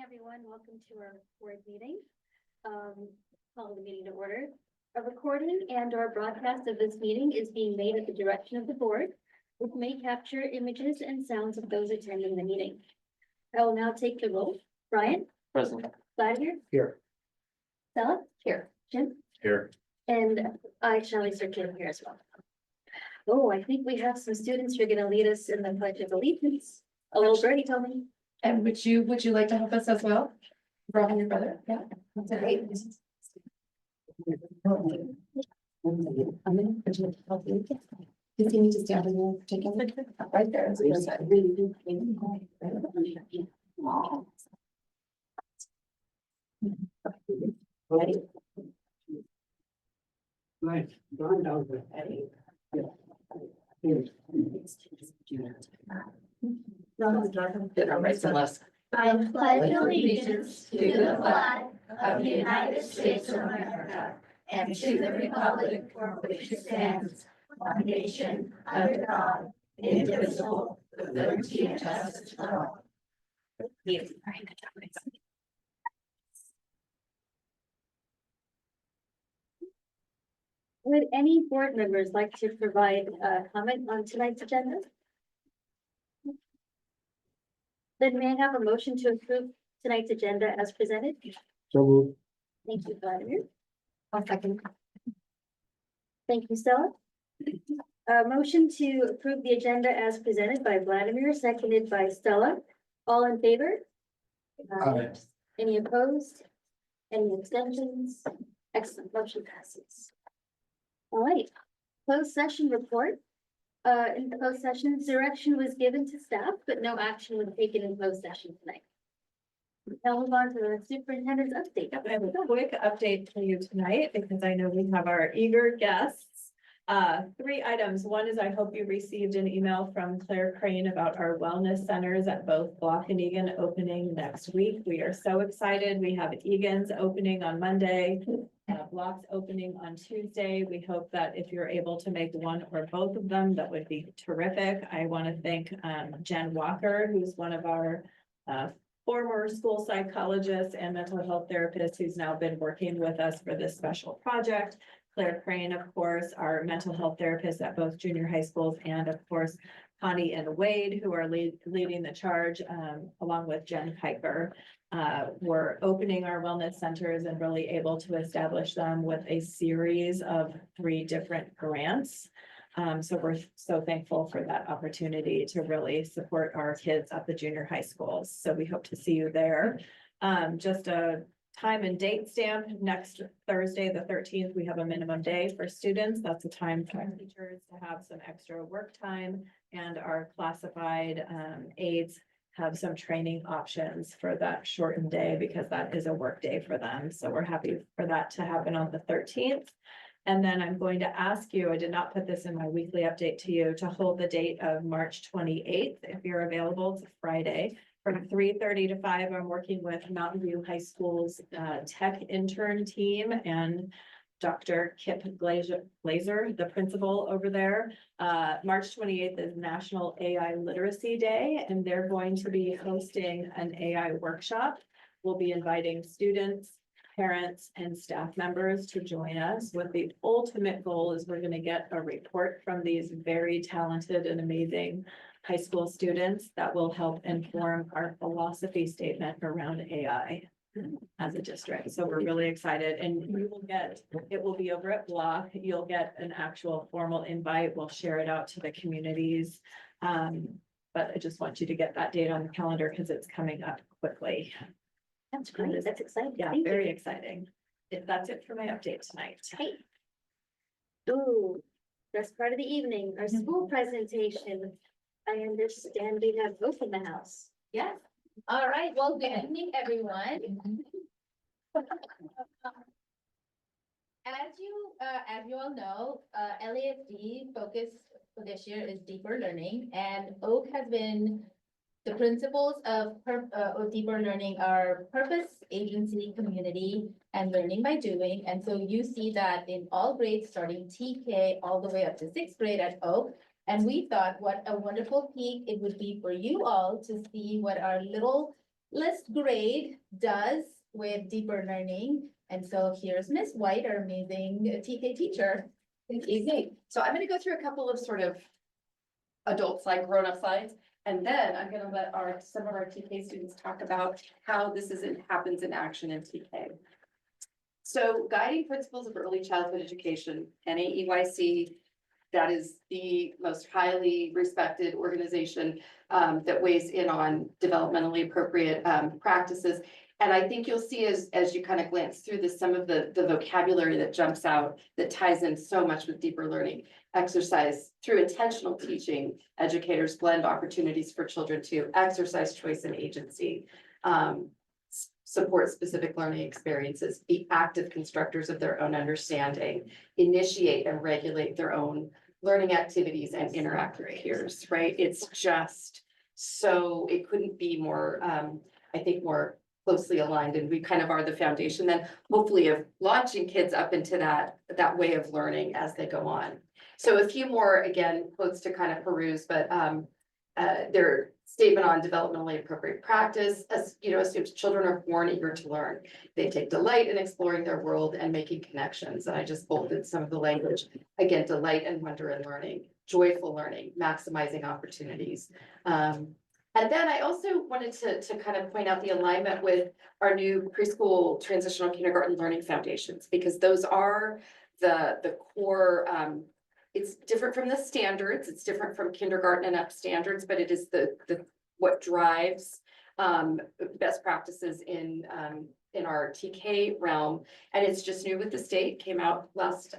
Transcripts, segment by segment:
everyone. Welcome to our board meeting. Call the meeting to order. A recording and or broadcast of this meeting is being made at the direction of the board, which may capture images and sounds of those attending the meeting. I will now take the roll. Brian? Present. Vladimir? Here. Stella? Here. Jim? Here. And I, Shelley, Circuit here as well. Oh, I think we have some students who are going to lead us in the Pledge of Allegiance. A little birdie told me. And would you like to help us as well? Robin, your brother? Yeah. That's great. Continue to stand in the particular. Right there. Ready? Nice. Gone down there. I pledge allegiance to the flag of the United States of America and to the republic for which it stands, one nation, under God, indivisible, with liberty and justice for all. Would any board members like to provide a comment on tonight's agenda? Then may I have a motion to approve tonight's agenda as presented? So moved. Thank you, Vladimir. I'll second. Thank you, Stella. A motion to approve the agenda as presented by Vladimir, seconded by Stella. All in favor? Aye. Any opposed? Any abstentions? Excellent, motion passes. All right, closed session report. In the closed session, direction was given to staff, but no action was taken in closed session tonight. Now move on to the superintendent's update. I have a quick update for you tonight because I know we have our eager guests. 3 items. One is I hope you received an email from Claire Crane about our wellness centers at both Block and Egan opening next week. We are so excited. We have Egan's opening on Monday. Blocks opening on Tuesday. We hope that if you're able to make one or both of them, that would be terrific. I want to thank Jen Walker, who's one of our former school psychologists and mental health therapists who's now been working with us for this special project. Claire Crane, of course, our mental health therapist at both junior high schools, and of course, Connie and Wade, who are leading the charge, along with Jen Piper. We're opening our wellness centers and really able to establish them with a series of 3 different grants. So we're so thankful for that opportunity to really support our kids at the junior high schools. So we hope to see you there. Just a time and date stamp. Next Thursday, the 13th, we have a minimum day for students. That's a time for teachers to have some extra work time, and our classified aides have some training options for that shortened day because that is a work day for them. So we're happy for that to happen on the 13th. And then I'm going to ask you, I did not put this in my weekly update to you, to hold the date of March 28th, if you're available. It's a Friday. From 3:30 to 5, I'm working with Mountain View High School's tech intern team and Dr. Kip Glazer, the principal over there. March 28th is National AI Literacy Day, and they're going to be hosting an AI workshop. We'll be inviting students, parents, and staff members to join us, with the ultimate goal is we're going to get a report from these very talented and amazing high school students that will help inform our philosophy statement around AI as a district. So we're really excited, and you will get, it will be over at Block. You'll get an actual formal invite. We'll share it out to the communities. But I just want you to get that date on the calendar because it's coming up quickly. That's great. That's exciting. Yeah, Thank you. very exciting. That's it for my update tonight. Hey. Ooh, best part of the evening, our school presentation. I understand we have both in the house. Yes. All right. Well, good evening, everyone. As you all know, LASD focus for this year is deeper learning, and Oak has been the principles of deeper learning are purpose, agency, community, and learning by doing. And so you see that in all grades, starting TK all the way up to 6th grade at Oak. And we thought what a wonderful peek it would be for you all to see what our little list grade does with deeper learning. And so here's Miss White, our amazing TK teacher. Easy. So I'm gonna go through a couple of sort of adult slide, grown-up slides, and then I'm gonna let some of our TK students talk about how this happens in action in TK. So guiding principles of early childhood education, NAEYC, that is the most highly respected organization that weighs in on developmentally appropriate practices. And I think you'll see as you kind of glance through this, some of the vocabulary that jumps out that ties in so much with deeper learning. Exercise through intentional teaching, educators blend opportunities for children to exercise choice and agency, support specific learning experiences, be active constructors of their own understanding, initiate and regulate their own learning activities and interact with peers, right? It's just so, it couldn't be more, I think, more closely aligned, and we kind of are the foundation then hopefully of launching kids up into that way of learning as they go on. So a few more, again, quotes to kind of peruse, but their statement on developmentally appropriate practice, as you know, assumes children are born eager to learn. They take delight in exploring their world and making connections. And I just bolded some of the language. Again, delight and wonder in learning, joyful learning, maximizing opportunities. And then I also wanted to kind of point out the alignment with our new preschool transitional kindergarten learning foundations, because those are the core. It's different from the standards, it's different from kindergarten and up standards, but it is the what drives best practices in our TK realm. And it's just new with the state, came out last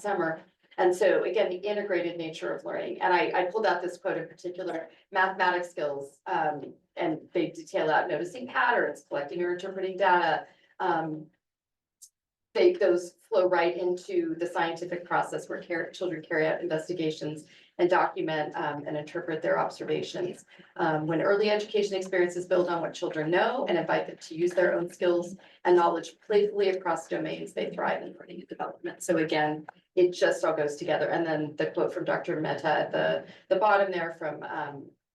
summer. And so again, the integrated nature of learning. And I pulled out this quote in particular, mathematics skills, and they detail out noticing patterns, collecting or interpreting data. Those flow right into the scientific process where children carry out investigations and document and interpret their observations. When early education experiences build on what children know and invite them to use their own skills and knowledge playfully across domains, they thrive in learning and development. So again, it just all goes together. And then the quote from Dr. Mehta at the bottom there from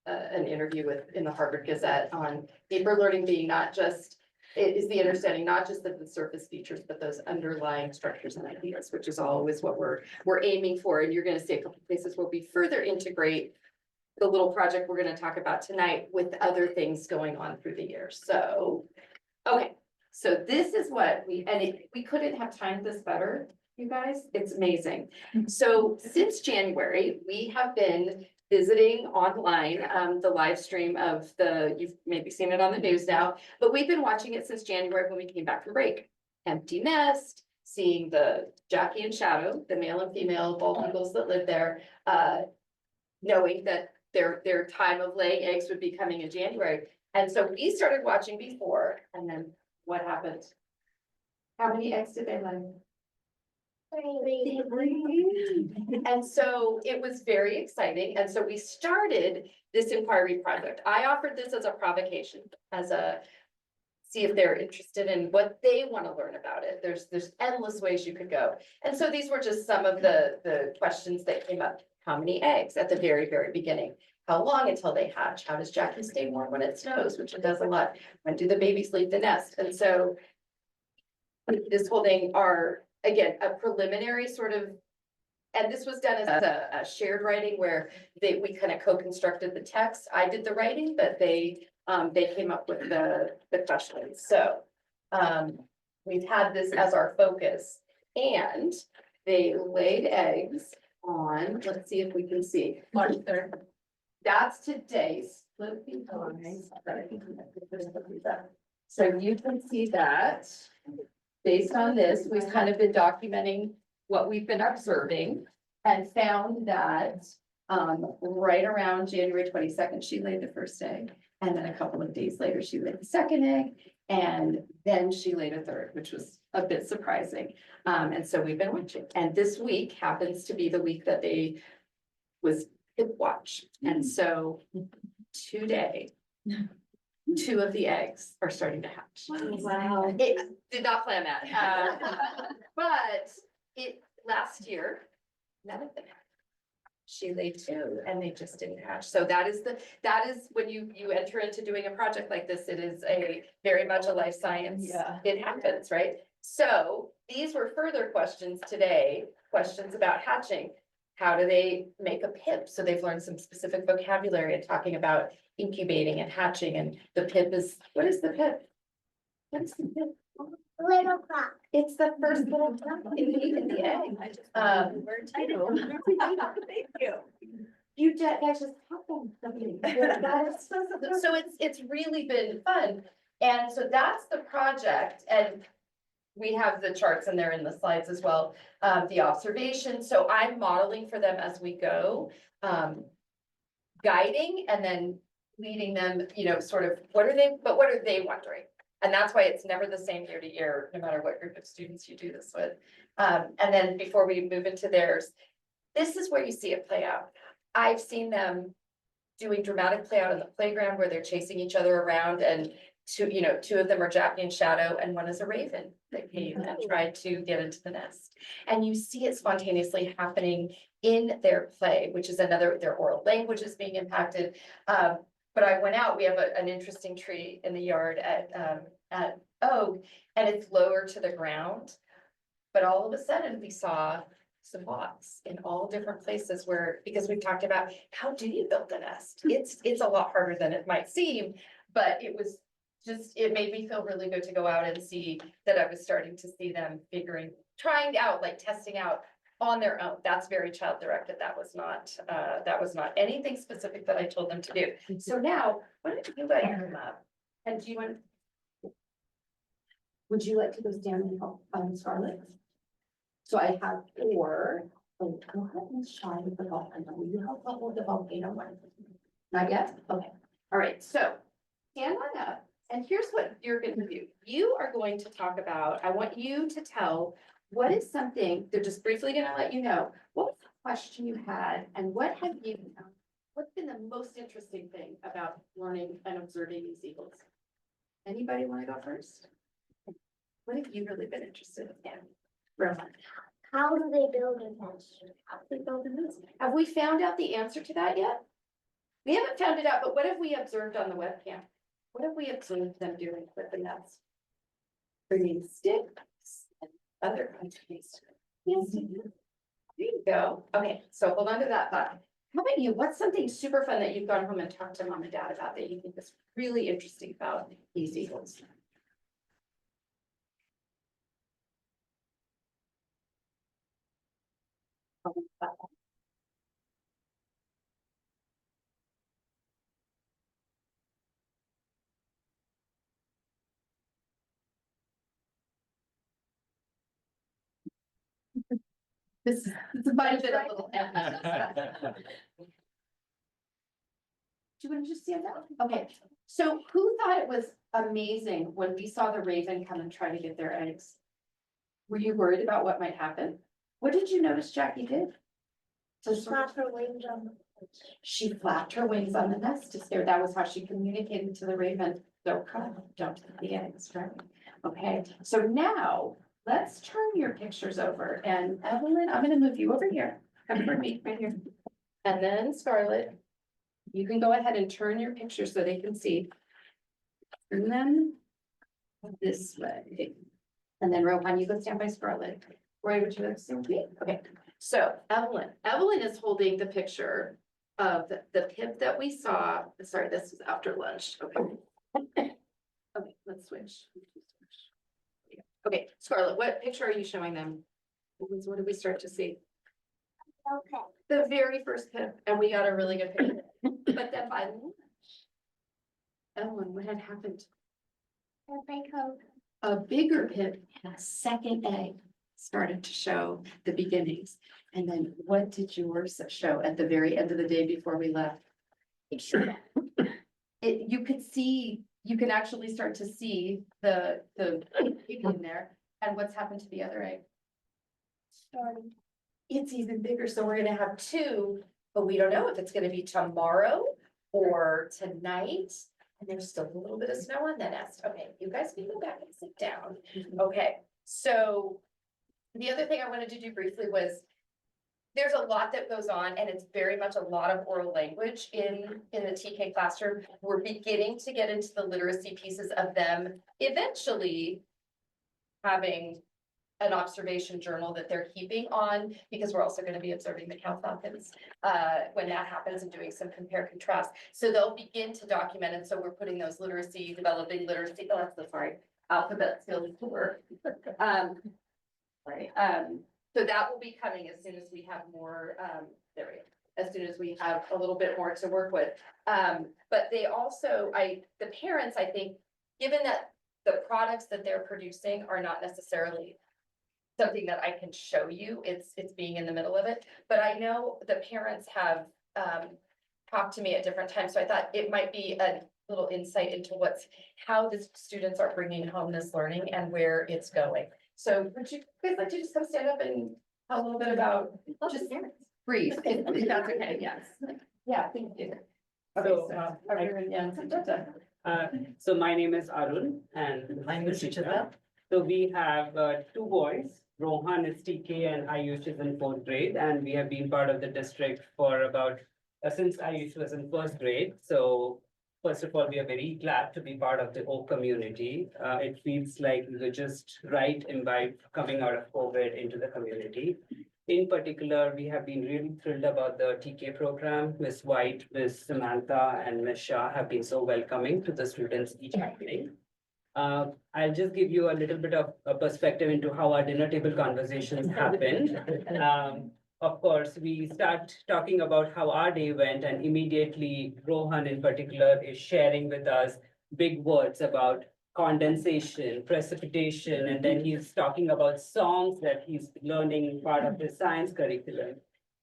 an interview in the Harvard Gazette on deeper learning being not just, it is the understanding, not just of the surface features, but those underlying structures and ideas, which is always what we're aiming for. And you're going to see a couple places where we further integrate the little project we're going to talk about tonight with other things going on through the year. So, okay, so this is what we couldn't have timed this better, you guys. It's amazing. So since January, we have been visiting online, the live stream of you've maybe seen it on the news now, but we've been watching it since January when we came back from break. Empty nest, seeing the Jackie and Shadow, the male and female bald eagles that live there, knowing that their time of laying eggs would be coming in January. And so we started watching before, and then what happened? How many eggs did they lay? And so it was very exciting. And so we started this inquiry project. I offered this as a provocation, see if they're interested in what they want to learn about it. There's endless ways you could go. And so these were just some of the questions that came up. How many eggs at the very, very beginning? How long until they hatch? How does Jackie stay warm when it snows, which it does a lot? When do the babies leave the nest? And so this whole thing are, again, a preliminary sort of, and this was done as a shared writing where we kind of co-constructed the text. I did the writing, but they came up with the questions. So we've had this as our focus, and they laid eggs on, let's see if we can see. March 3rd. That's today's. So you can see that. Based on this, we've kind of been documenting what we've been observing and found that right around January 22nd, she laid the first egg. And then a couple of days later, she laid the second egg. And then she laid a third, which was a bit surprising. And so we've been watching. And this week happens to be the week that they was hip watch. And so today, 2 of the eggs are starting to hatch. Wow. It did not plan that. But last year, none of them hatched. she laid 2 and they just didn't hatch. So that is when you enter into doing a project like this, it is a very much a life science. Yeah. It happens, right? So these were further questions today, questions about hatching. How do they make a pip? So they've learned some specific vocabulary and talking about incubating and hatching, and the pip is, what is the pip? What is the pip? Little clock. It's the first little clock in the egg. I just. Um, Word title. Thank you. You guys just happened. So it's really been fun. And so that's the project, and we have the charts and they're in the slides as well, the observation. So I'm modeling for them as we go, guiding and then leading them, you know, sort of, what are they wondering? And that's why it's never the same year to year, no matter what group of students you do this with. And then before we move into theirs, this is where you see it play out. I've seen them doing dramatic play out in the playground where they're chasing each other around, and two of them are Jackie and Shadow, and one is a raven that came and tried to get into the nest. And you see it spontaneously happening in their play, which is their oral language is being impacted. But I went out, we have an interesting tree in the yard at Oak, and it's lower to the ground. But all of a sudden we saw some bots in all different places because we've talked about how do you build a nest? It's a lot harder than it might seem, but it made me feel really good to go out and see that I was starting to see them trying out, like testing out on their own. That's very child directed. That was not anything specific that I told them to do. So now, what did you guys come up? And Would you like to go stand and help Scarlett? So I have 4. Oh, go ahead and shine with the volcano. Will you help out with the volcano one? Not yet? Okay. all right, so stand on up. And here's what you're going to do. You are going to talk about, I want you to tell what is something, they're just briefly going to let you know, what was the question you had and what's been the most interesting thing about learning and observing these eagles? Anybody want to go first? What have you really been interested in? Rowan? How do they build a nest? How do they build a nest? Have we found out the answer to that yet? We haven't found it out, but what have we observed on the webcam? What have we observed them doing with the nets? Bringing sticks and other kinds of things. Yes. There you go. Okay, so hold on to that thought. How about you? What's something super fun that you've gone home and talked to mom and dad about that you think is really interesting about these eagles? This might have been a little. Do you want to just stand up? Okay, so who thought it was amazing when we saw the raven come and try to get their eggs? Were you worried about what might happen? What did you notice Jackie did? So Flap her wings on the. she flapped her wings on the nest to scare. That was how she communicated to the raven. Don't come, don't take the eggs, right? Okay, so now let's turn your pictures over, and Evelyn, I'm gonna move you over here. Come for me, right here. And then Scarlett, you can go ahead and turn your picture so they can see. Turn them this way. And then Rohan, you go stand by Scarlett. Roy, would you like to stand with me? Okay, so Evelyn is holding the picture of the pip that we saw. Sorry, this was after lunch. Okay. Okay, let's switch. Okay, Scarlett, what picture are you showing them? What did we start to see? Okay. The very first pip, and we got a really good picture. But then by lunch, Evelyn, what had happened? A bigger pip and a second egg started to show the beginnings. And then what did yours show at the very end of the day before we left? You can actually start to see the egg in there. And what's happened to the other egg? It's even bigger, so we're gonna have 2, but we don't know if it's gonna be tomorrow or tonight. And there's still a little bit of snow on the nest. Okay, you guys can go back and sit down. Okay, so the other thing I wanted to do briefly was there's a lot that goes on, and it's very much a lot of oral language in the TK classroom. We're beginning to get into the literacy pieces of them eventually having an observation journal that they're keeping on, because we're also going to be observing the cow falcons when that happens and doing some compare contrast. So they'll begin to document, and so we're putting those developing literacy, alphabet skills to work. Right. So that will be coming as soon as we have more, as soon as we have a little bit more to work with. But they also, the parents, I think, given that the products that they're producing are not necessarily something that I can show you, it's being in the middle of it, but I know the parents have, talked to me at different times, so I thought it might be a little insight into how the students are bringing home this learning and where it's going. So would you guys like to just come stand up and tell a little bit about, just brief, if that's okay, yes. Yeah, thank you. Okay, So, everyone, yeah. So my name is Arun and my name is Suchita. So we have two boys, Rohan is TK and Ayush is in 4th grade, and we have been part of the district for about, since Ayush was in 1st grade. So first of all, we are very glad to be part of the O community. It feels like we're just right imbibed coming out of COVID into the community. In particular, we have been really thrilled about the TK program. Miss White, Miss Samantha, and Miss Shah have been so welcoming to the students each evening. I'll just give you a little bit of a perspective into how our dinner table conversations happened. Of course, we start talking about how our day went, and immediately Rohan in particular is sharing with us big words about condensation, precipitation, and then he's talking about songs that he's learning part of his science curriculum.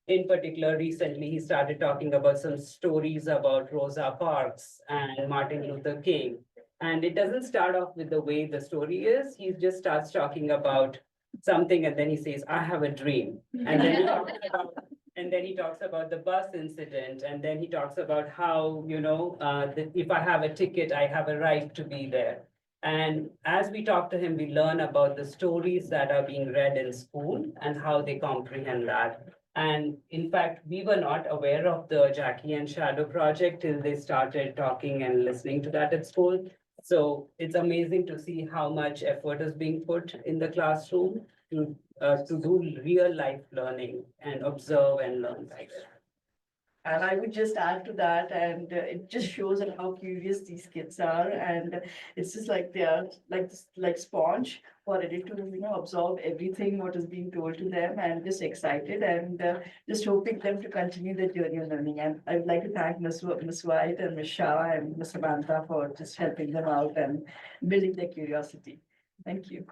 In particular, recently he started talking about some stories about Rosa Parks and Martin Luther King. And it doesn't start off with the way the story is. He just starts talking about something, and then he says, I have a dream. And then he talks about the bus incident, and then he talks about how, if I have a ticket, I have a right to be there. And as we talk to him, we learn about the stories that are being read in school and how they comprehend that. And in fact, we were not aware of the Jackie and Shadow project till they started talking and listening to that at school. So it's amazing to see how much effort is being put in the classroom to do real life learning and observe and learn. And I would just add to that, and it just shows how curious these kids are, and it's just like they are like sponge for ready to absorb everything what is being told to them, and just excited and just hoping them to continue the journey of learning. And I would like to thank Miss White and Miss Shah and Miss Samantha for just helping them out and building their curiosity. Thank you.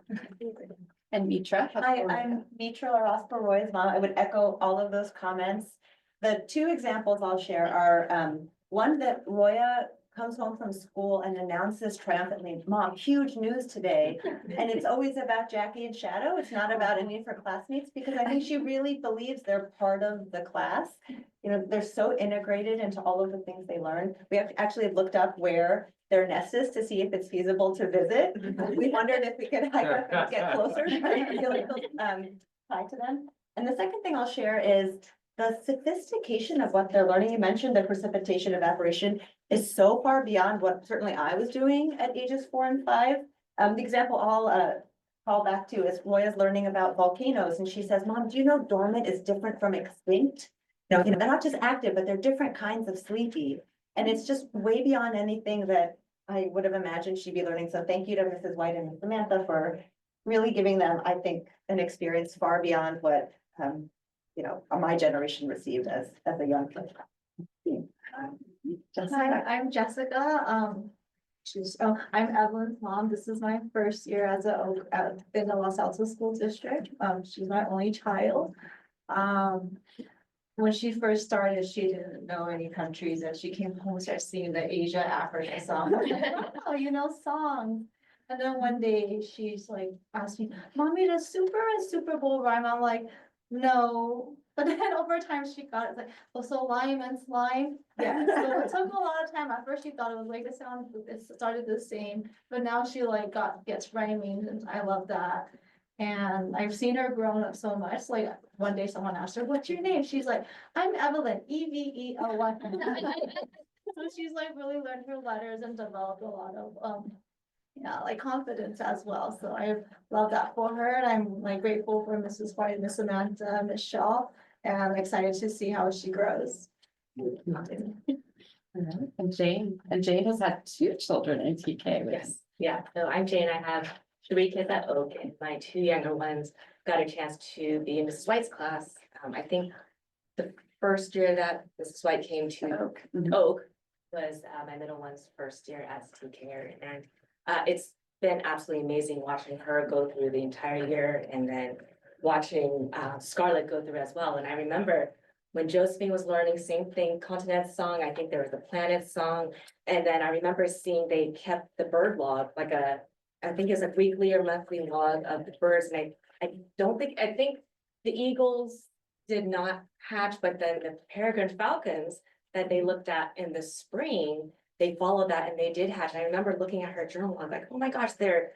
And Mitra. Hi, I'm Mitra Rosper Roy's mom. I would echo all of those comments. The two examples I'll share are, one that Roya comes home from school and announces triumphantly, Mom, huge news today. And it's always about Jackie and Shadow. It's not about any of her classmates, because I think she really believes they're part of the class. They're so integrated into all of the things they learn. We have actually looked up where their nest is to see if it's feasible to visit. We wondered if we could hike up and get closer, tied to them. And the second thing I'll share is the sophistication of what they're learning. You mentioned the precipitation evaporation is so far beyond what certainly I was doing at ages 4 and 5. The example I'll call back to is Roya's learning about volcanoes, and she says, Mom, do you know dormant is different from extinct? They're not just active, but they're different kinds of sleepy. And it's just way beyond anything that I would have imagined she'd be learning. So thank you to Mrs. White and Samantha for really giving them, I think, an experience far beyond what my generation received as a young kid. Hi, I'm Jessica. I'm Evelyn's mom. This is my first year as in the Los Altos School District. She's my only child. When she first started, she didn't know any countries, and she came home and started singing the Asia, Africa song. Oh, you know songs. And then one day she's like, asked me, Mommy, does Super Bowl rhyme? I'm like, no. But then over time she got it. It's like, oh, so lime and slime. Yeah. So it took a lot of time. At first she thought it was like the sound, it started the same, but now she gets rhyming, and I love that. And I've seen her grown up so much, like one day someone asked her, what's your name? She's like, I'm Evelyn, Evely. So she's like really learned her letters and developed a lot of, yeah, like confidence as well. So I love that for her. And I'm like grateful for Mrs. White, Miss Samantha, Miss Shaw, and I'm excited to see how she grows. And Jane has had 2 children in TK. Yes, yeah, so I'm Jane, I have 3 kids at Oak, and my 2 younger ones got a chance to be in Mrs. White's class. I think the first year that Mrs. White came to Oak was my middle one's first year as TK, and it's been absolutely amazing watching her go through the entire year, and then watching Scarlett go through as well. And I remember when Josephine was learning, same thing, Continent song, I think there was the Planet song. And then I remember seeing they kept the bird log, like I think it's a weekly or monthly log of the birds. And I think the eagles did not hatch, but then the peregrine falcons that they looked at in the spring, they followed that and they did hatch. And I remember looking at her journal, I'm like, oh my gosh, they're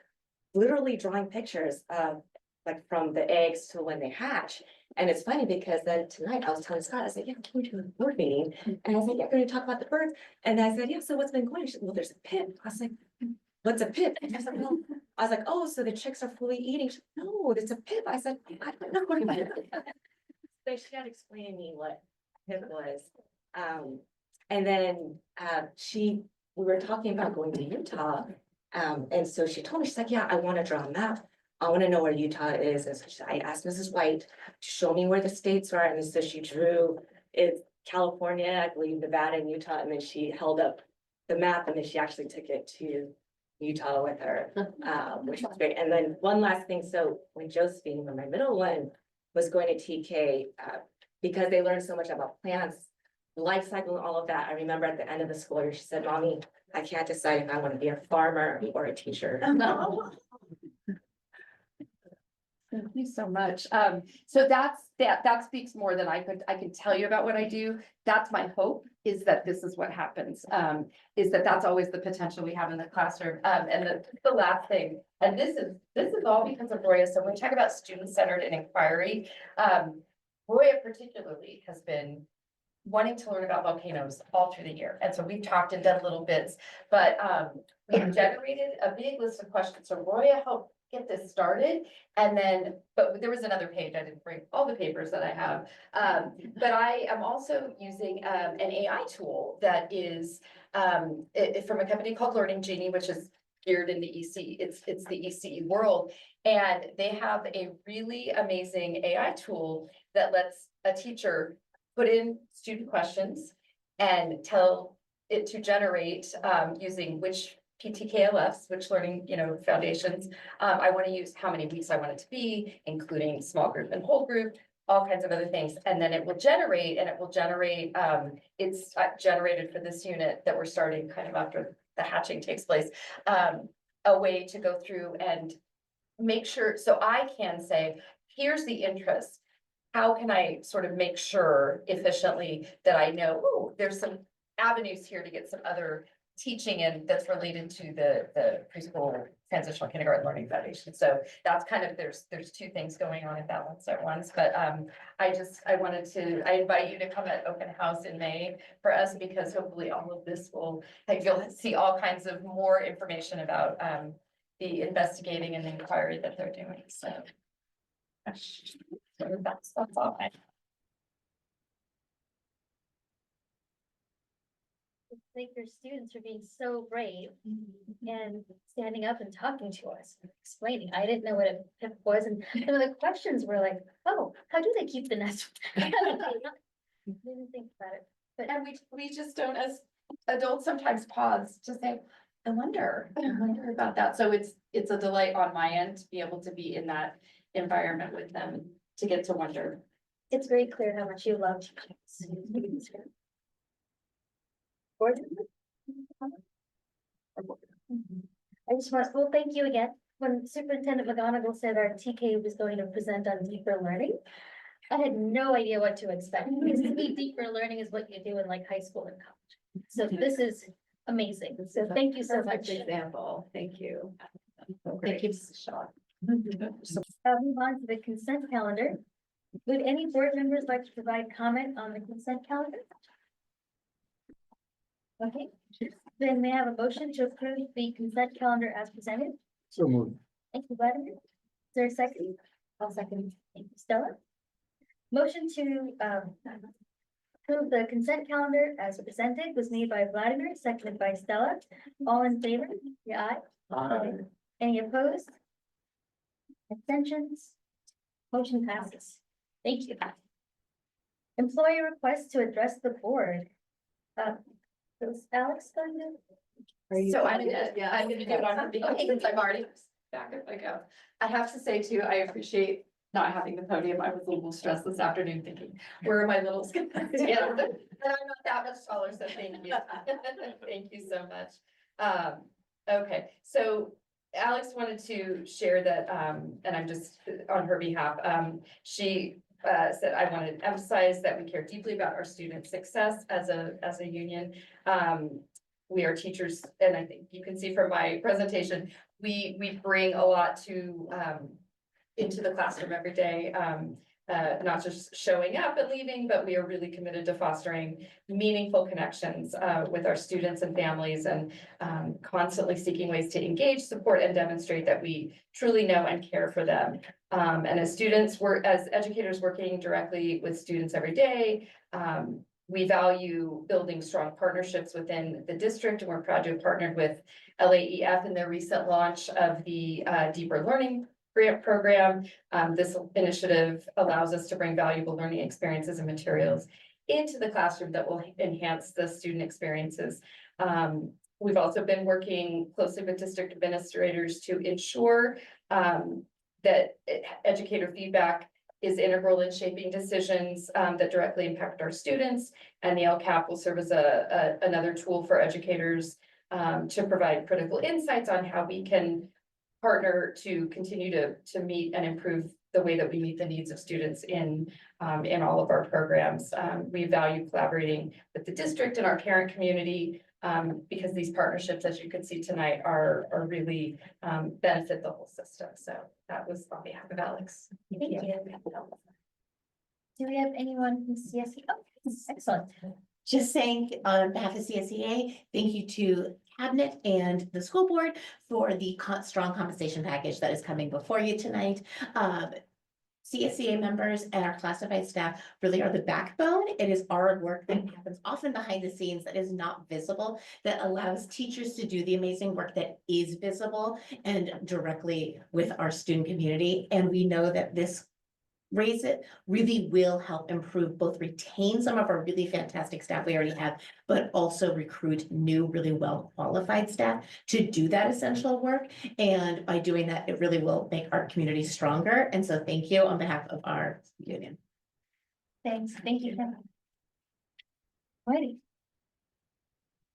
literally drawing pictures of like from the eggs to when they hatch. And it's funny because then tonight I was telling Scott, I said, yeah, I'm going to a board meeting. And I said, yeah, we're going to talk about the birds. And I said, yeah, so what's been going? She said, well, there's a pip. I was like, what's a pip? And I said, well, I was like, oh, so the chicks are fully eating. She said, no, it's a pip. I said, I don't know what about it. So she had explained to me what pip was. And then we were talking about going to Utah. And so she told me, she's like, yeah, I want to draw a map. I want to know where Utah is. And so I asked Mrs. White to show me where the states are. And so she drew it's California, I believe Nevada and Utah. And then she held up the map and then she actually took it to Utah with her, which was great. And then one last thing. So when Josephine, when my middle one was going to TK, because they learned so much about plants, life cycle and all of that. I remember at the end of the school year, she said, Mommy, I can't decide if I want to be a farmer or a teacher. Thank you so much. So that speaks more than I can tell you about what I do. That's my hope, is that this is what happens. Is that's always the potential we have in the classroom. And the last thing, and this is all because of Roya. So when we talk about student-centered and inquiry, Roya particularly has been wanting to learn about volcanoes all through the year. And so we've talked and done little bits, but we've generated a big list of questions. So Roya helped get this started. And then, but there was another page, I didn't bring all the papers that I have. But I am also using an AI tool that is from a company called Learning Genie, which is geared in the EC, it's the ECE world. And they have a really amazing AI tool that lets a teacher put in student questions and tell it to generate using which PTKLFs, which learning, foundations. I want to use how many weeks I want it to be, including small group and whole group, all kinds of other things. And then it will generate, it's generated for this unit that we're starting kind of after the hatching takes place, a way to go through and make sure, so I can say, here's the interest. How can I sort of make sure efficiently that I know, oh, there's some avenues here to get some other teaching in that's related to the preschool transitional kindergarten learning foundation. So that's kind of, there's 2 things going on at that once at once. But I invite you to come at open house in May for us, because hopefully all of this will, you'll see all kinds of more information about the investigating and the inquiry that they're doing. So that's all I. Thank your students for being so brave and standing up and talking to us, and explaining. I didn't know what a PIP was, and some of the questions were like, "Oh, how do they keep the nest?" I didn't think about it, but And we just don't, as adults, sometimes pause to say, I wonder about that. So it's a delight on my end to be able to be in that environment with them, to get to wonder. it's very clear how much you love teaching. I just want, well, thank you again. When Superintendent McGonigal said our TK was going to present on deeper learning, I had no idea what to expect. Because to me, deeper learning is what you do in like high school and college. So this is amazing. So thank you so much. Example. Thank you. Thank you, Mrs. Shaw. Move on to the consent calendar. Would any board members like to provide comment on the consent calendar? Okay, then may I have a motion to approve the consent calendar as presented? So moved. Thank you, Vladimir. Is there a second? I'll second. Thank you, Stella. Motion to approve the consent calendar as presented was made by Vladimir, seconded by Stella. All in favor? Yeah, aye. Any opposed? Abstentions? Motion passes. Thank you. Employee request to address the board. Was Alex going to? So I'm gonna do it on her behalf since I'm already back if I go. I have to say too, I appreciate not having the podium. I was a little stressed this afternoon thinking, where are my little skip? Yeah, and I'm not that much taller, so thank you. Thank you so much. Okay, so Alex wanted to share that, and I'm just on her behalf, she said, I want to emphasize that we care deeply about our students' success as a union. We are teachers, and I think you can see from my presentation, we bring a lot to into the classroom every day. Not just showing up and leaving, but we are really committed to fostering meaningful connections with our students and families, and constantly seeking ways to engage, support, and demonstrate that we truly know and care for them. And as educators working directly with students every day, we value building strong partnerships within the district, and we're proud to have partnered with LAEF in their recent launch of the Deeper Learning Grant Program. This initiative allows us to bring valuable learning experiences and materials into the classroom that will enhance the student experiences. We've also been working closely with district administrators to ensure that educator feedback is integral in shaping decisions that directly impact our students. And the LCAP will serve as another tool for educators to provide critical insights on how we can partner to continue to meet and improve the way that we meet the needs of students in all of our programs. We value collaborating with the district and our parent community because these partnerships, as you can see tonight, are really benefit the whole system. So that was on behalf of Alex. Thank you. Do we have anyone from CSE? Oh, excellent. Just saying on behalf of CSEA, thank you to Cabinet and the school board for the strong compensation package that is coming before you tonight. CSEA members and our classified staff really are the backbone. It is our work that happens often behind the scenes that is not visible, that allows teachers to do the amazing work that is visible and directly with our student community. And we know that this raise it really will help improve, both retain some of our really fantastic staff we already have, but also recruit new, really well qualified staff to do that essential work. And by doing that, it really will make our community stronger. And so thank you on behalf of our union. Thanks. Thank you. Alrighty.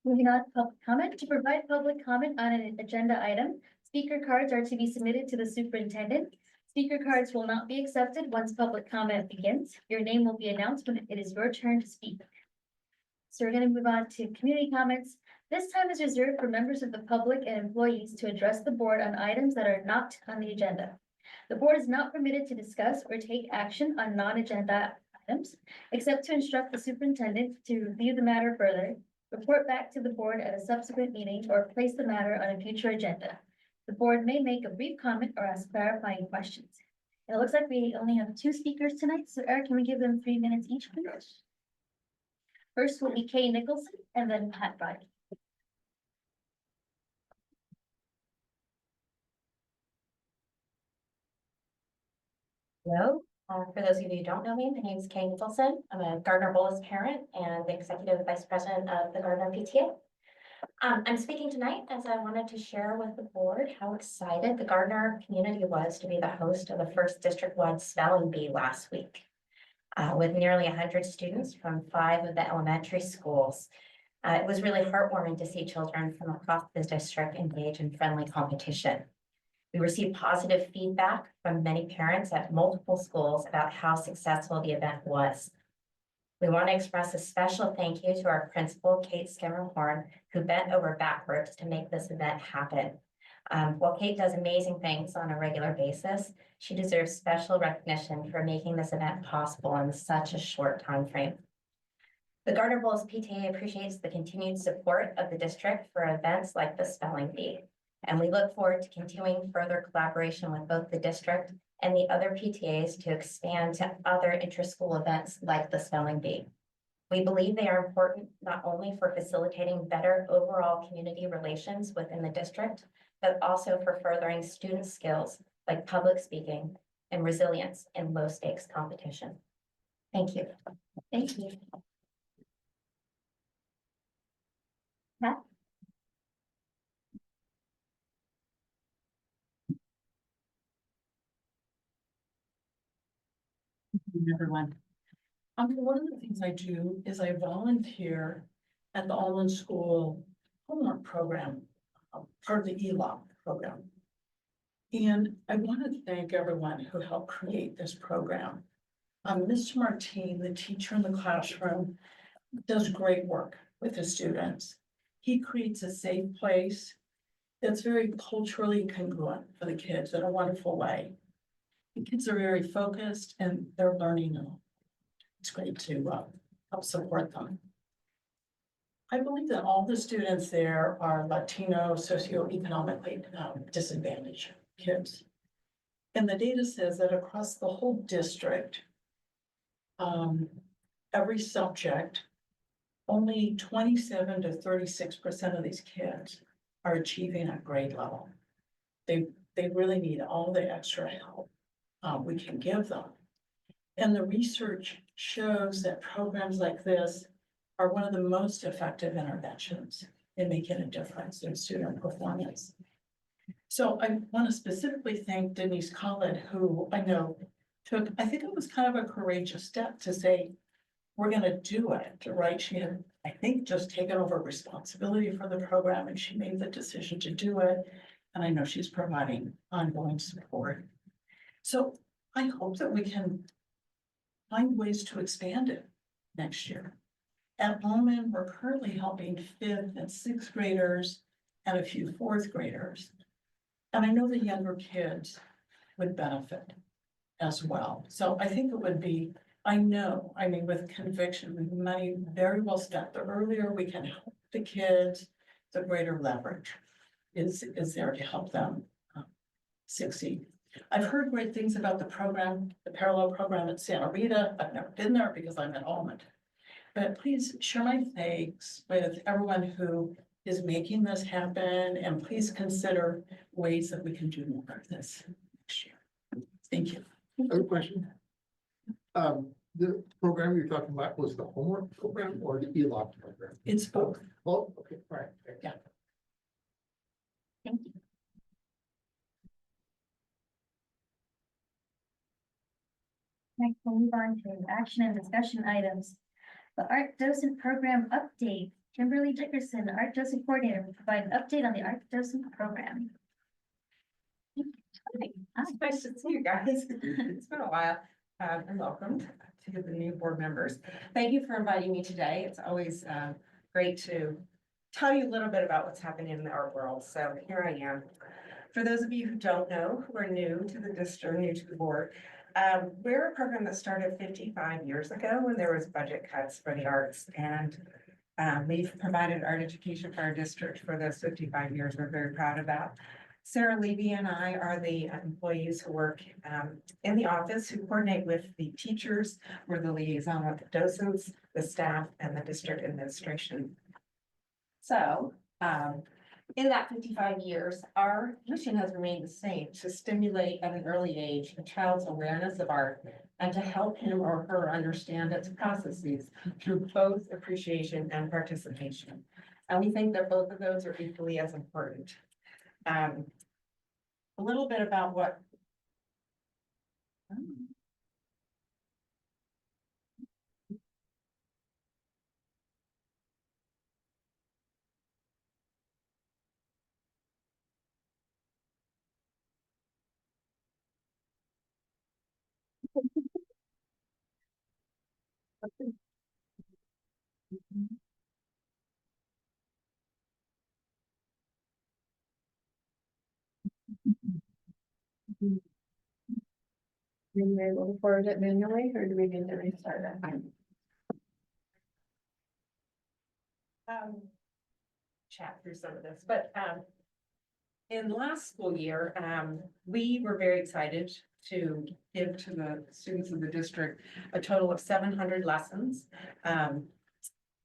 Moving on to public comment. To provide public comment on an agenda item, speaker cards are to be submitted to the superintendent. Speaker cards will not be accepted once public comment begins. Your name will be announced when it is your turn to speak. So we're going to move on to community comments. This time is reserved for members of the public and employees to address the board on items that are not on the agenda. The board is not permitted to discuss or take action on non-agenda items, except to instruct the superintendent to review the matter further, report back to the board at a subsequent meeting, or place the matter on a future agenda. The board may make a brief comment or ask clarifying questions. And it looks like we only have 2 speakers tonight, so Eric, can we give them 3 minutes each, please? First will be Kay Nicholson and then Pat Brodie. Hello, for those of you who don't know me, my name is Kay Nicholson. I'm a Gardner Bolus parent and the executive vice president of the Gardner PTA. I'm speaking tonight as I wanted to share with the board how excited the Gardner community was to be the host of the first district-wide spelling bee last week. With nearly 100 students from 5 of the elementary schools. It was really heartwarming to see children from across the district engage in friendly competition. We received positive feedback from many parents at multiple schools about how successful the event was. We want to express a special thank you to our principal, Kate Skimmerhorn, who bent over backwards to make this event happen. While Kate does amazing things on a regular basis, she deserves special recognition for making this event possible in such a short time frame. The Gardner Bowles PTA appreciates the continued support of the district for events like the Spelling Bee. And we look forward to continuing further collaboration with both the district and the other PTAs to expand to other inter-school events like the Spelling Bee. We believe they are important not only for facilitating better overall community relations within the district, but also for furthering student skills like public speaking and resilience in low stakes competition. Thank you. Thank you. Everyone. One of the things I do is I volunteer at the All-in School homework program, part of the ELOP program. And I want to thank everyone who helped create this program. Mr. Martine, the teacher in the classroom, does great work with the students. He creates a safe place that's very culturally congruent for the kids in a wonderful way. The kids are very focused and they're learning. It's great to help support them. I believe that all the students there are Latino socioeconomically disadvantaged kids. And the data says that across the whole district, every subject, only 27 to 36% of these kids are achieving at grade level. They really need all the extra help we can give them. And the research shows that programs like this are one of the most effective interventions in making a difference in student performance. So I want to specifically thank Denise Collin, who I know took, I think it was kind of a courageous step to say, we're going to do it, right? She had, I think, just taken over responsibility for the program and she made the decision to do it. And I know she's providing ongoing support. So I hope that we can find ways to expand it next year. At Bowman, we're currently helping 5th and 6th graders and a few 4th graders. And I know the younger kids would benefit as well. So I think it would be, I mean, with conviction, with money very well spent, the earlier we can help the kids, the greater leverage is there to help them succeed. I've heard great things about the program, the parallel program at Santa Rita. I've never been there because I'm in Almond. But please share my thanks with everyone who is making this happen, and please consider ways that we can do more of this next year. Thank you. I have a question. The program you're talking about was the homework program or the ELOP program? It's both. Oh, okay, all right. Yeah. Thank you. Next, we'll move on to action and discussion items. The art docent program update. Kimberly Dickerson, art docent coordinator, will provide an update on the art docent program. It's nice to see you guys. It's been a while. And welcome to the new board members. Thank you for inviting me today. It's always great to tell you a little bit about what's happening in the art world. So here I am. For those of you who don't know, who are new to the district, new to the board, we're a program that started 55 years ago when there was budget cuts for the arts, and we've provided art education for our district for those 55 years. We're very proud of that. Sarah Levy and I are the employees who work in the office, who coordinate with the teachers. We're the liaison with the docents, the staff, and the district administration. So in that 55 years, our mission has remained the same: to stimulate at an early age a child's awareness of art and to help him or her understand its processes through both appreciation and participation. And we think that both of those are equally as important. A little bit about what. Are you able to forward it manually, or do we need to restart it? Chat through some of this, but, in last school year, we were very excited to give to the students of the district a total of 700 lessons.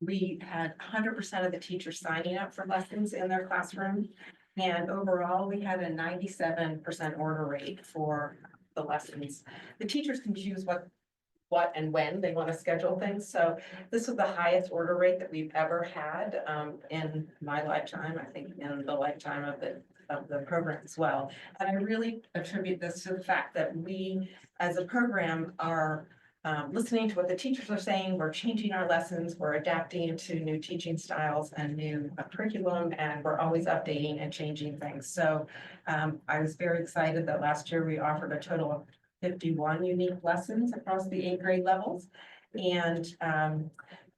We had 100% of the teachers signing up for lessons in their classroom. And overall, we had a 97% order rate for the lessons. The teachers can choose what and when they want to schedule things. So this was the highest order rate that we've ever had in my lifetime, I think in the lifetime of the program as well. And I really attribute this to the fact that we, as a program, are listening to what the teachers are saying. We're changing our lessons, we're adapting to new teaching styles and new curriculum, and we're always updating and changing things. So I was very excited that last year we offered a total of 51 unique lessons across the 8th grade levels. And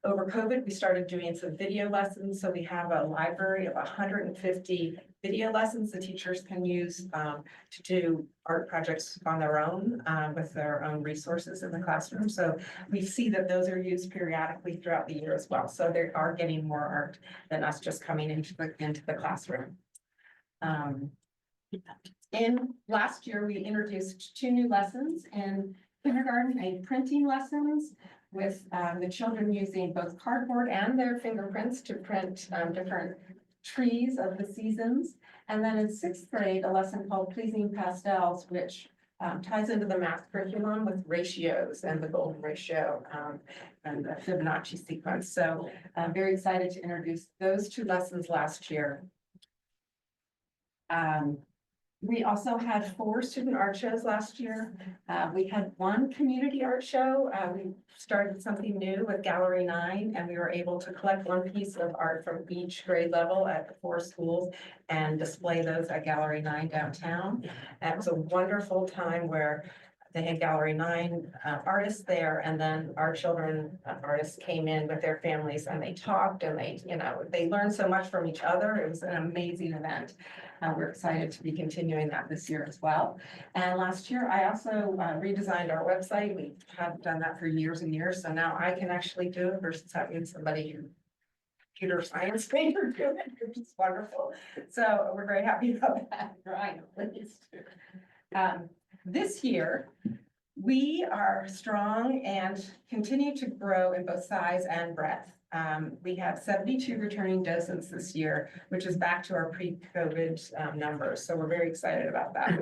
over COVID, we started doing some video lessons. So we have a library of 150 video lessons the teachers can use to do art projects on their own with their own resources in the classroom. So we see that those are used periodically throughout the year as well. So they are getting more art than us just coming into the classroom. In last year, we introduced 2 new lessons in kindergarten, a printing lessons with the children using both cardboard and their fingerprints to print different trees of the seasons. And then in 6th grade, a lesson called Pleasing Pastels, which ties into the math curriculum with ratios and the golden ratio and the Fibonacci sequence. So I'm very excited to introduce those 2 lessons last year. We also had 4 student art shows last year. We had 1 community art show. We started something new with Gallery 9, and we were able to collect 1 piece of art from each grade level at the 4 schools and display those at Gallery 9 downtown. And it was a wonderful time where they had Gallery 9 artists there, and then our children artists came in with their families and they talked and they learned so much from each other. It was an amazing event. We're excited to be continuing that this year as well. And last year, I also redesigned our website. We have done that for years and years, so now I can actually do it versus having somebody who computer science major do it, which is wonderful. So we're very happy about that. I know, please. This year, we are strong and continue to grow in both size and breadth. We have 72 returning docents this year, which is back to our pre-COVID numbers. So we're very excited about that.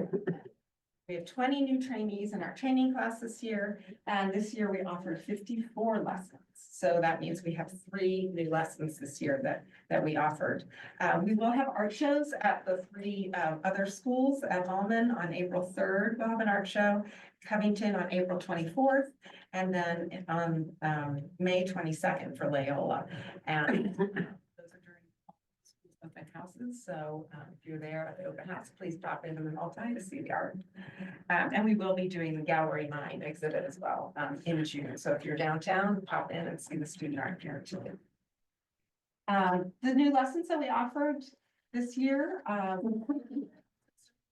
We have 20 new trainees in our training class this year, and this year we offered 54 lessons. So that means we have 3 new lessons this year that we offered. We will have art shows at the 3 other schools at Allman on April 3rd. We'll have an art show, Covington on April 24th, and then on May 22nd for Loyola. And those are during open houses. So if you're there at the open house, please stop into the multi to see the art. And we will be doing the Gallery 9 exhibit as well in June. So if you're downtown, pop in and see the student art here too. The new lessons that we offered this year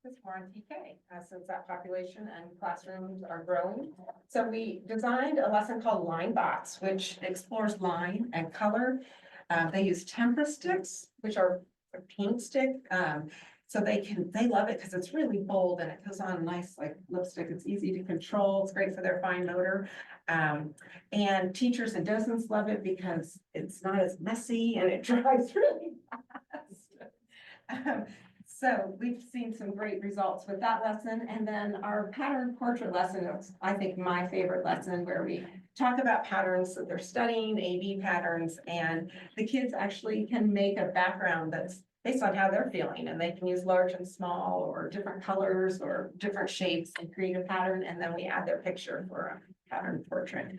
is more on TK, since that population and classrooms are growing. So we designed a lesson called Line Bots, which explores line and color. They use tempera sticks, which are a paint stick. So they love it because it's really bold and it goes on nice like lipstick. It's easy to control. It's great for their fine motor. And teachers and docents love it because it's not as messy and it dries really fast. So we've seen some great results with that lesson. And then our pattern portrait lesson is, I think, my favorite lesson, where we talk about patterns that they're studying, AV patterns, and the kids actually can make a background that's based on how they're feeling, and they can use large and small or different colors or different shapes and create a pattern, and then we add their picture for a pattern portrait.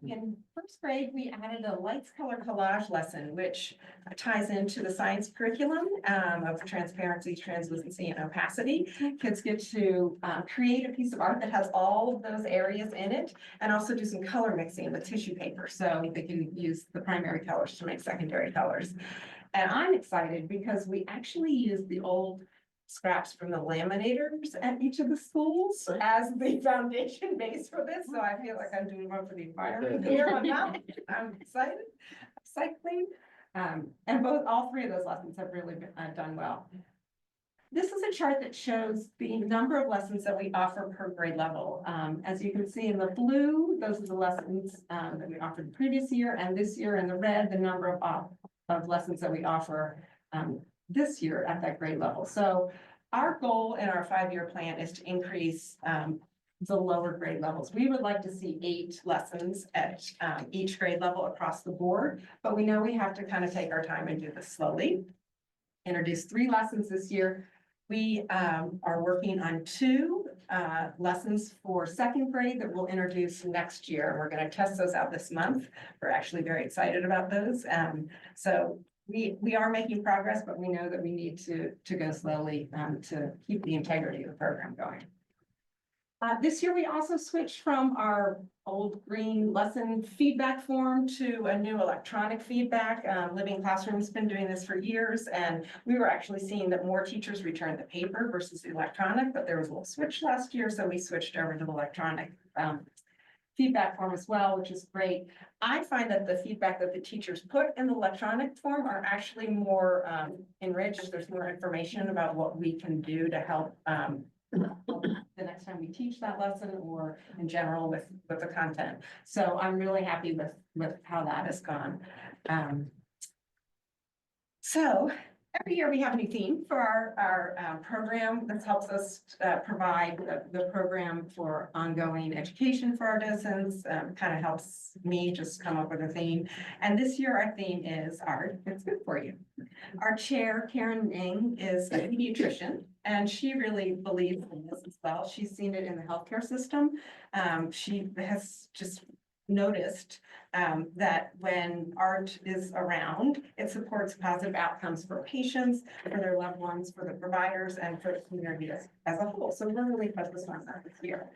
In 1st grade, we added a lights color collage lesson, which ties into the science curriculum of transparency, translucency, and opacity. Kids get to create a piece of art that has all of those areas in it, and also do some color mixing with tissue paper, so they can use the primary colors to make secondary colors. And I'm excited because we actually use the old scraps from the laminators at each of the schools as the foundation base for this, so I feel like I'm doing one for the environment here, but now I'm excited. Cycling, and all three of those lessons have really been, done well. This is a chart that shows the number of lessons that we offer per grade level. As you can see in the blue, those are the lessons that we offered the previous year, and this year in the red, the number of lessons that we offer this year at that grade level. So our goal in our 5-year plan is to increase the lower grade levels. We would like to see 8 lessons at each grade level across the board, but we know we have to kind of take our time and do this slowly. Introduce 3 lessons this year. We are working on 2 lessons for 2nd grade that we'll introduce next year. We're going to test those out this month. We're actually very excited about those. So we are making progress, but we know that we need to go slowly to keep the integrity of the program going. This year, we also switched from our old green lesson feedback form to a new electronic feedback. Living Classroom's been doing this for years, and we were actually seeing that more teachers returned the paper versus the electronic, but there was a little switch last year, so we switched over to the electronic feedback form as well, which is great. I find that the feedback that the teachers put in the electronic form are actually more enriched. There's more information about what we can do to help the next time we teach that lesson or in general with the content. So I'm really happy with how that has gone. So every year we have a new theme for our program. This helps us provide the program for ongoing education for our docents, kind of helps me just come up with a theme. And this year our theme is art. It's good for you. Our chair, Karen Ning, is a pediatrician, and she really believes in this as well. She's seen it in the healthcare system. She has just noticed that when art is around, it supports positive outcomes for patients, for their loved ones, for the providers, and for the community as a whole. So we're really focused on that this year.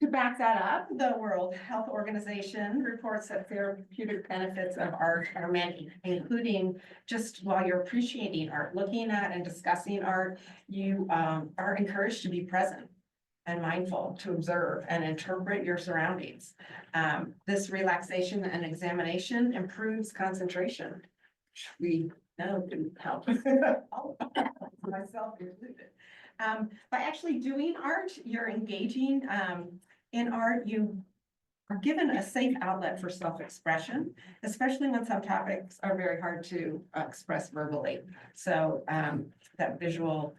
To back that up, the World Health Organization reports that therapeutic benefits of art are many, including just while you're appreciating art, looking at and discussing art, you are encouraged to be present and mindful, to observe and interpret your surroundings. This relaxation and examination improves concentration, which we know can help all of us, myself included. By actually doing art, you're engaging in art, you are given a safe outlet for self-expression, especially when some topics are very hard to express verbally. So that visual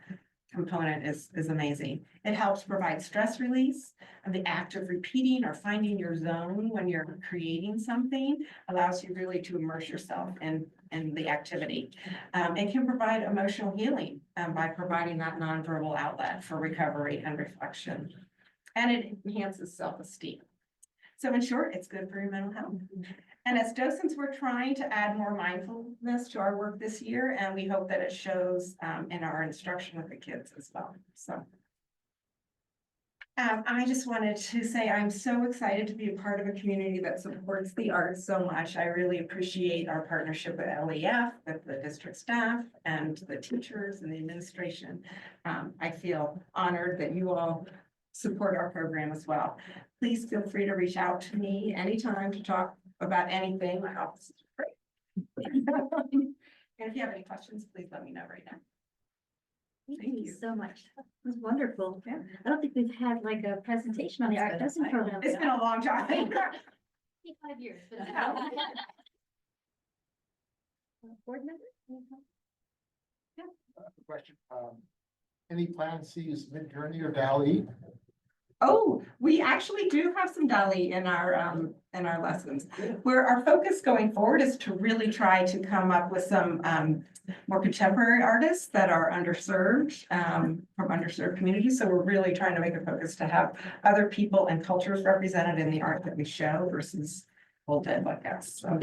component is amazing. It helps provide stress release, and the act of repeating or finding your zone when you're creating something allows you really to immerse yourself in the activity. It can provide emotional healing by providing that nonverbal outlet for recovery and reflection. And it enhances self-esteem. So in short, it's good for your mental health. And as docents, we're trying to add more mindfulness to our work this year, and we hope that it shows in our instruction with the kids as well. So I just wanted to say I'm so excited to be a part of a community that supports the arts so much. I really appreciate our partnership with LEF, with the district staff and the teachers and the administration. I feel honored that you all support our program as well. Please feel free to reach out to me anytime to talk about anything. My office is great. And if you have any questions, please let me know right now. Thank you so much. That was wonderful. I don't think we've had like a presentation on the art lesson program. It's been a long time. 5 years. But board member? Question, any plans to use Midjourney or DALL-E? Oh, we actually do have some DALL-E in our lessons. Where our focus going forward is to really try to come up with some more contemporary artists that are underserved from underserved communities. So we're really trying to make a focus to have other people and cultures represented in the art that we show versus old dead like us. So,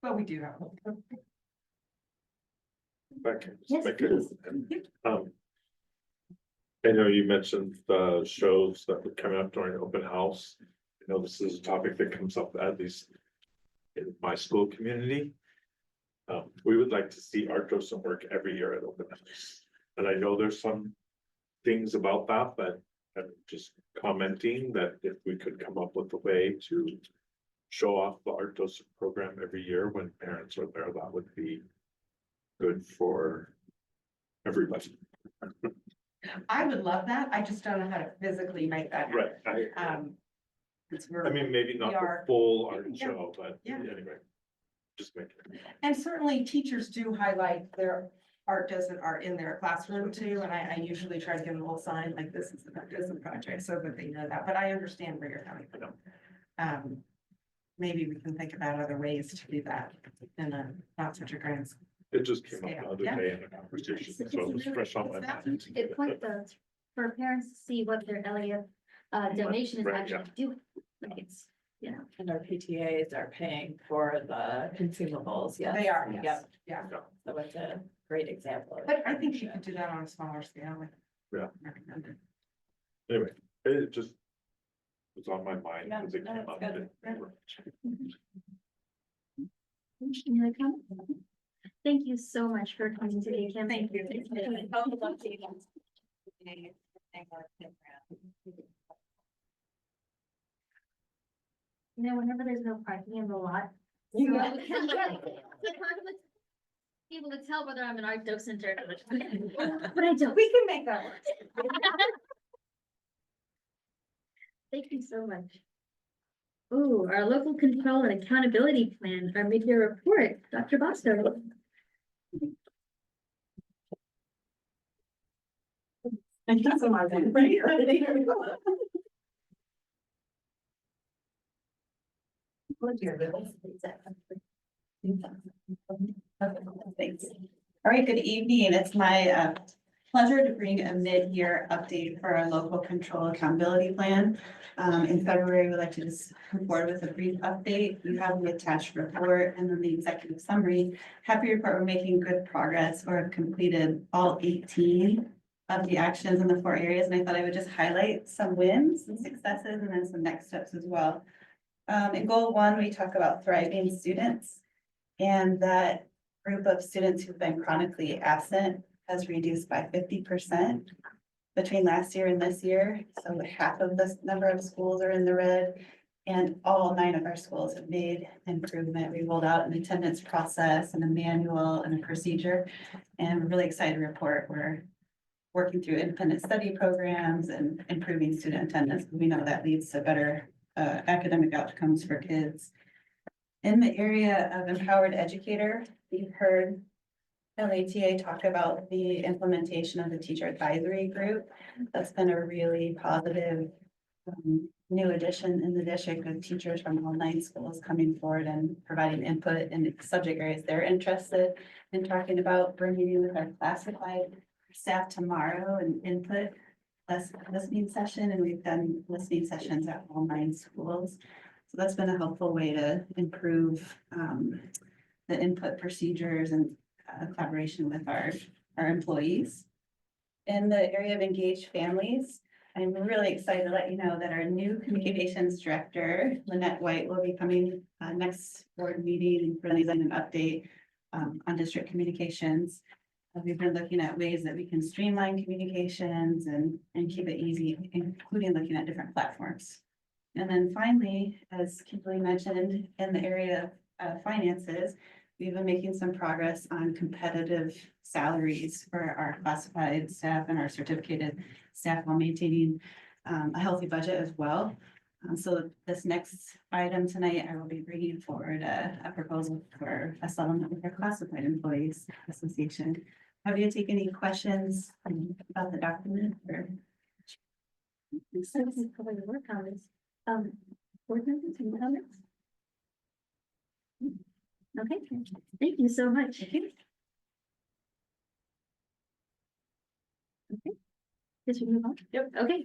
but we do have. Yes, please. I know you mentioned the shows that were coming up during open house. I know this is a topic that comes up at least in my school community. We would like to see art docent work every year at open house. And I know there's some things about that, but I'm just commenting that if we could come up with a way to show off the art docent program every year when parents are there, that would be good for everybody. I would love that. I just don't know how to physically make that happen. Right. Since we're- I mean, maybe not we the are- full art Yeah. show, but Yeah. anyway. Just make it. And certainly teachers do highlight their art docent art in their classroom too, and I usually try to give them a little sign like this is an art docent project so that they know that, but I understand where you're coming from. Maybe we can think about other ways to do that in a not such a grand. It just came up the Scale, other yeah. day in a conversation, so it was fresh on my mind. It point though, for parents to see what their LAF donation is Right, yeah. actually doing. Like it's, you know, And our PTAs are paying for the consumables, yes. They are, Yep. yes, yeah. So it's a great example. of But I think you could do that on a smaller scale. like, Yeah. recommended. Anyway, it just was on my mind Yeah, because it no, came that's up. good. any other comments? Thank you so much for coming today, Kim. Thank you. You know, whenever there's no parking in the lot. You so know. I can able to tell whether I'm an art docent or not. But I don't. We can make that work. Thank you so much. Ooh, our local control and accountability plan, our mid-year report, Dr. Bosto. Thank you so much. Thanks. All right, good evening. It's my pleasure to bring a mid-year update for our local control accountability plan. In February, we'd like to just come forward with a brief update. You have the attached report and then the executive summary. Happy to report we're making good progress or have completed all 18 of the actions in the 4 areas. And I thought I would just highlight some wins and successes and then some next steps as well. In goal 1, we talk about thriving students. And that group of students who've been chronically absent has reduced by 50% between last year and this year. So half of this number of schools are in the red. And all 9 of our schools have made improvement. We rolled out an attendance process and a manual and a procedure. And we're really excited to report we're working through independent study programs and improving student attendance. We know that leads to better academic outcomes for kids. In the area of empowered educator, we've heard LATA talk about the implementation of the teacher advisory group. That's been a really positive new addition in the district with teachers from all 9 schools coming forward and providing input in subject areas they're interested in talking about. We're meeting with our classified staff tomorrow and input listening session, and we've done listening sessions at all 9 schools. So that's been a helpful way to improve the input procedures and collaboration with our employees. In the area of engaged families, I'm really excited to let you know that our new communications director, Lynette White, will be coming next board meeting and presenting an update on district communications. We've been looking at ways that we can streamline communications and keep it easy, including looking at different platforms. And then finally, as Kimberly mentioned, in the area of finances, we've been making some progress on competitive salaries for our classified staff and our certificated staff while maintaining a healthy budget as well. So this next item tonight, I will be bringing forward a proposal for a settlement with our Classified Employees Association. Have you taken any questions about the document or? Probably more comments. Board members, any comments? Okay, thank you so much. Okay. Guess we move on. Yep. Okay.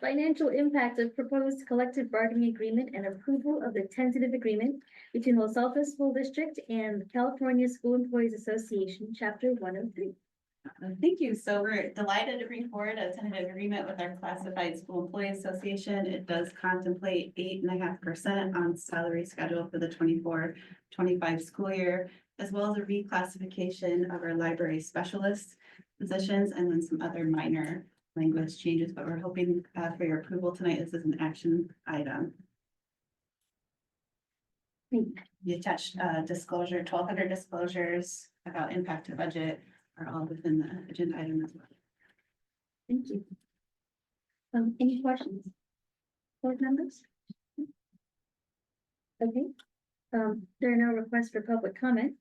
Financial impact of proposed collective bargaining agreement and approval of the tentative agreement between Los Altos School District and California School Employees Association, Chapter 103. Thank you. So we're delighted to bring forward a tentative agreement with our Classified School Employees Association. It does contemplate 8.5% on salary schedule for the 24-25 school year, as well as a reclassification of our library specialist positions and then some other minor language changes, but we're hoping for your approval tonight. This is an action item. The attached disclosure, 1,200 disclosures about impact to budget are all within the agenda item as well. Thank you. Any questions? Board members? Okay, there are no requests for public comment,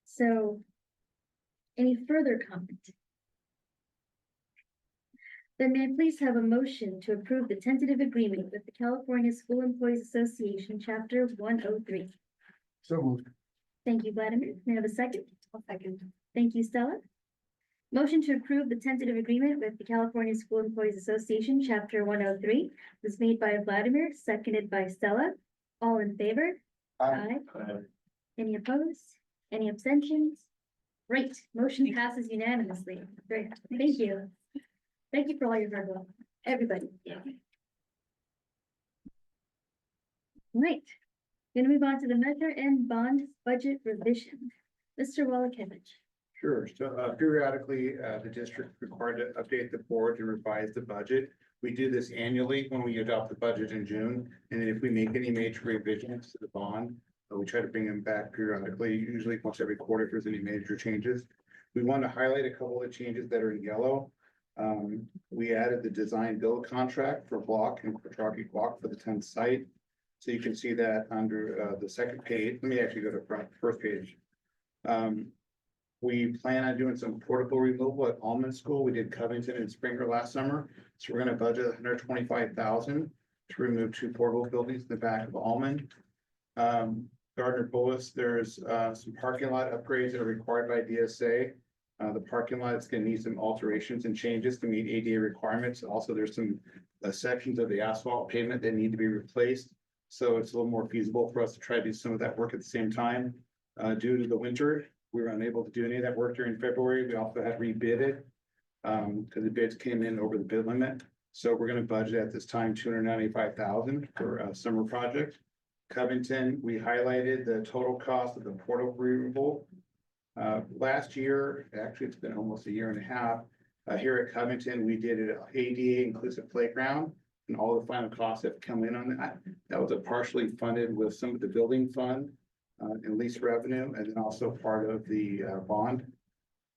so any further comment? Then may I please have a motion to approve the tentative agreement with the California School Employees Association, Chapter 103. So moved. Thank you, Vladimir. May I have a second? I'll second. Thank you, Stella. Motion to approve the tentative agreement with the California School Employees Association, Chapter 103 was made by Vladimir, seconded by Stella. All in favor? Aye. Any opposed? Any abstentions? Great, motion passes unanimously. Great, thank you. Thank you for all your hard work, everybody. Right, gonna move on to the measure and bond budget revision. Mr. Wallakevich. Sure, so periodically, the district required to update the board to revise the budget. We do this annually when we adopt the budget in June, and then if we make any major revisions to the bond, we try to bring them back periodically, usually once every quarter if there's any major changes. We want to highlight a couple of changes that are in yellow. We added the design build contract for block and Petrarchy block for the 10th site. So you can see that under the second page. Let me actually go to the first page. We plan on doing some portable removal at Almond School. We did Covington and Springer last summer. So we're gonna budget 125,000 to remove 2 portable buildings in the back of Almond. Gardner Bullis, there's some parking lot upgrades that are required by DSA. The parking lot is gonna need some alterations and changes to meet ADA requirements. Also, there's some sections of the asphalt pavement that need to be replaced. So it's a little more feasible for us to try to do some of that work at the same time. Due to the winter, we were unable to do any of that work during February. We also had rebid it because the bids came in over the bid limit. So we're gonna budget at this time 295,000 for a summer project. Covington, we highlighted the total cost of the portable removal. Last year, actually, it's been almost a year and a half. Here at Covington, we did an ADA inclusive playground, and all the final costs have come in on that. That was partially funded with some of the building fund and lease revenue, and then also part of the bond.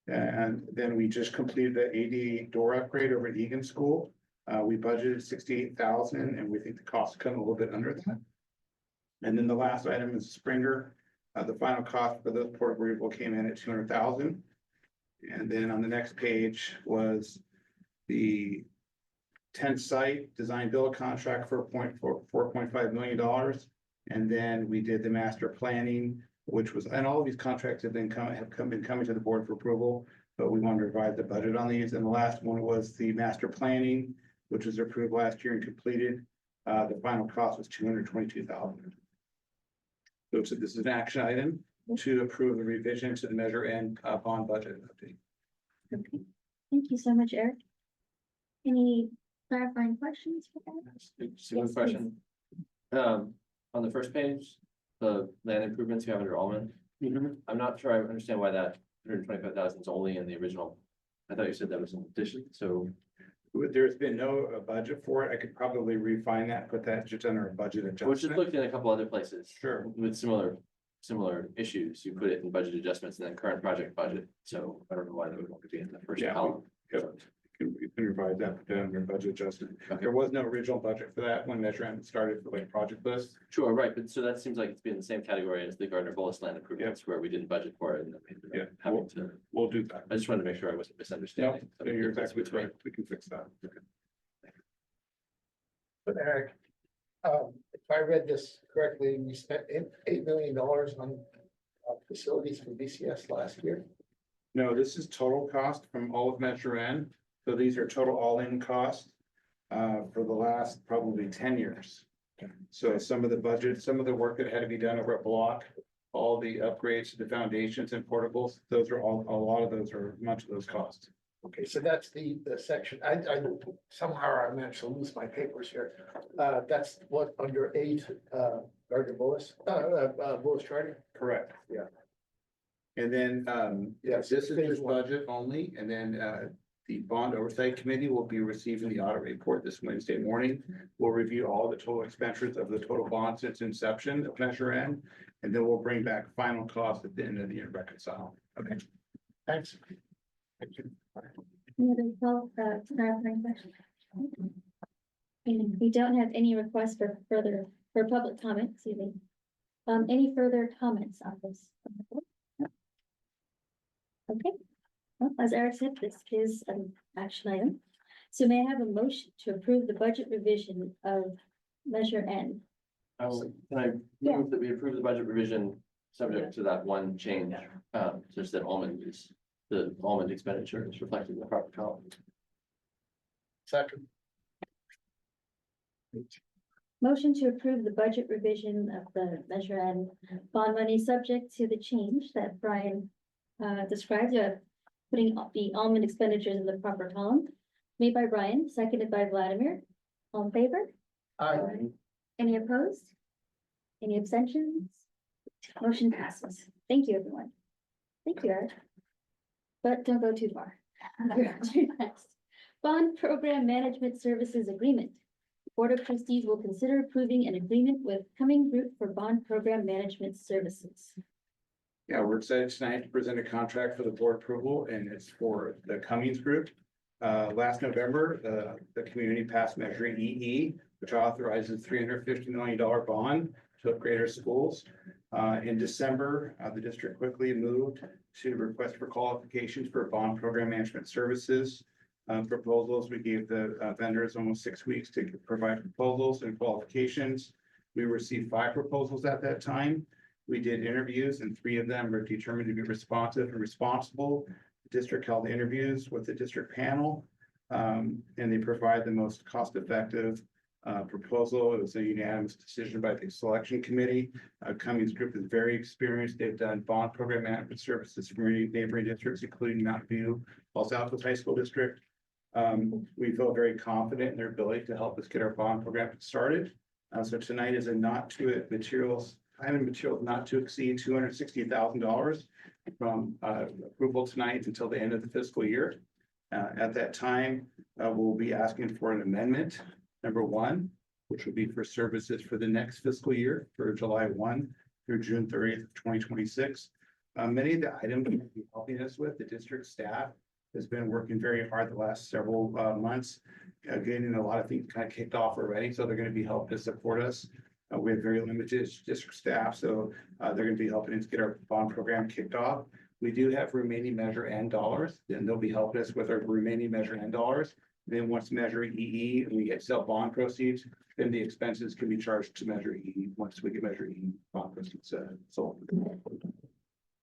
And then we just completed the ADA door upgrade over at Egan School. We budgeted 68,000, and we think the costs come a little bit under that. And then the last item is Springer. The final cost for the portable removal came in at 200,000. And then on the next page was the 10th site design build contract for $4.5 million. And then we did the master planning, which was, and all of these contracts have been coming to the board for approval, but we wanted to provide the budget on these. And the last one was the master planning, which was approved last year and completed. The final cost was 222,000. So this is an action item to approve the revision to the measure and bond budget update. Okay, thank you so much, Eric. Any clarifying questions for that? Just one question. On the first page, the land improvements you have under Almond. I'm not sure I understand why that 125,000 is only in the original. I thought you said that was an addition, so. There's been no budget for it. I could probably refine that, put that just under a budget adjustment. Which just looked in a couple other places. Sure. With similar issues. You put it in budget adjustments and then current project budget. So I don't know why that would want to be in the first column. You can revise that, put that under budget adjustment. There was no original budget for that when Measure M started for like project list. Sure, right, but so that seems like it's been the same category as the Gardner Bullis land improvements where we didn't budget for it. And having to. We'll do that. I just wanted to make sure I wasn't misunderstanding. No, you're exactly right. We can fix that. But Eric, if I read this correctly, we spent $8 million on facilities for BCS last year. No, this is total cost from all of Measure N. So these are total all-in costs for the last probably 10 years. So some of the budget, some of the work that had to be done over at Block all the upgrades to the foundations and portables, those are all, a lot of those are, much of those costs. Okay, so that's the section, I somehow I managed to lose my papers here. That's what, under 8, Gardner Bullis, Bullis Charter? Correct. Yeah. And then, Yes, this is phase just one. budget only, and then, the bond oversight committee will be receiving the audit report this Wednesday morning. We'll review all the total expenditures of the total bond since inception of Measure N, and then we'll bring back final cost at the end of the year reconcile. Okay, Thanks. Thank you. Any other clarifying questions? And we don't have any requests for public comment, excuse me. Any further comments on this? No? Okay, well, as Eric said, this is an action item. So may I have a motion to approve the budget revision of Measure N? Can I move that we approve the budget revision subject to that one change? Just that the almond expenditure is reflected in the proper column. Second. Motion to approve the budget revision of the Measure N bond money subject to the change that Brian described, putting the almond expenditures in the proper column. Made by Brian, seconded by Vladimir. All in favor? Aye. Any opposed? Any abstentions? Motion passes. Thank you, everyone. Thank you, Eric. But don't go too far. Next. Bond Program Management Services Agreement. Board of Trustees will consider approving an agreement with Cumming Group for bond program management services. yeah, we're excited tonight to present a contract for the board approval, and it's for the Cummings Group. Last November, the community passed Measure EE, which authorizes $350 million bond to upgrade our schools. In December, the district quickly moved to request for qualifications for bond program management services. Proposals, we gave the vendors almost 6 weeks to provide proposals and qualifications. We received 5 proposals at that time. We did interviews, and 3 of them were determined to be responsive and responsible. The district held interviews with the district panel, and they provide the most cost-effective proposal. It was a unanimous decision by the selection committee. Cummings Group is very experienced. They've done bond program management services for many neighboring districts, including Mountain View, Los Altos High School District. We feel very confident in their ability to help us get our bond program started. So tonight is a materials not to exceed $260,000 from approval tonight until the end of the fiscal year. At that time, we'll be asking for an amendment, number 1, which will be for services for the next fiscal year for July 1 through June 30th, 2026. Many of the items that you're helping us with, the district staff has been working very hard the last several months, getting a lot of things kind of kicked off already. So they're going to be helping to support us. We have very limited district staff, so they're going to be helping us get our bond program kicked off. We do have remaining Measure N dollars, and they'll be helping us with our remaining Measure N dollars. Then once Measure EE and we get sell bond proceeds, then the expenses can be charged to Measure EE once we get Measure EE bond proceeds sold.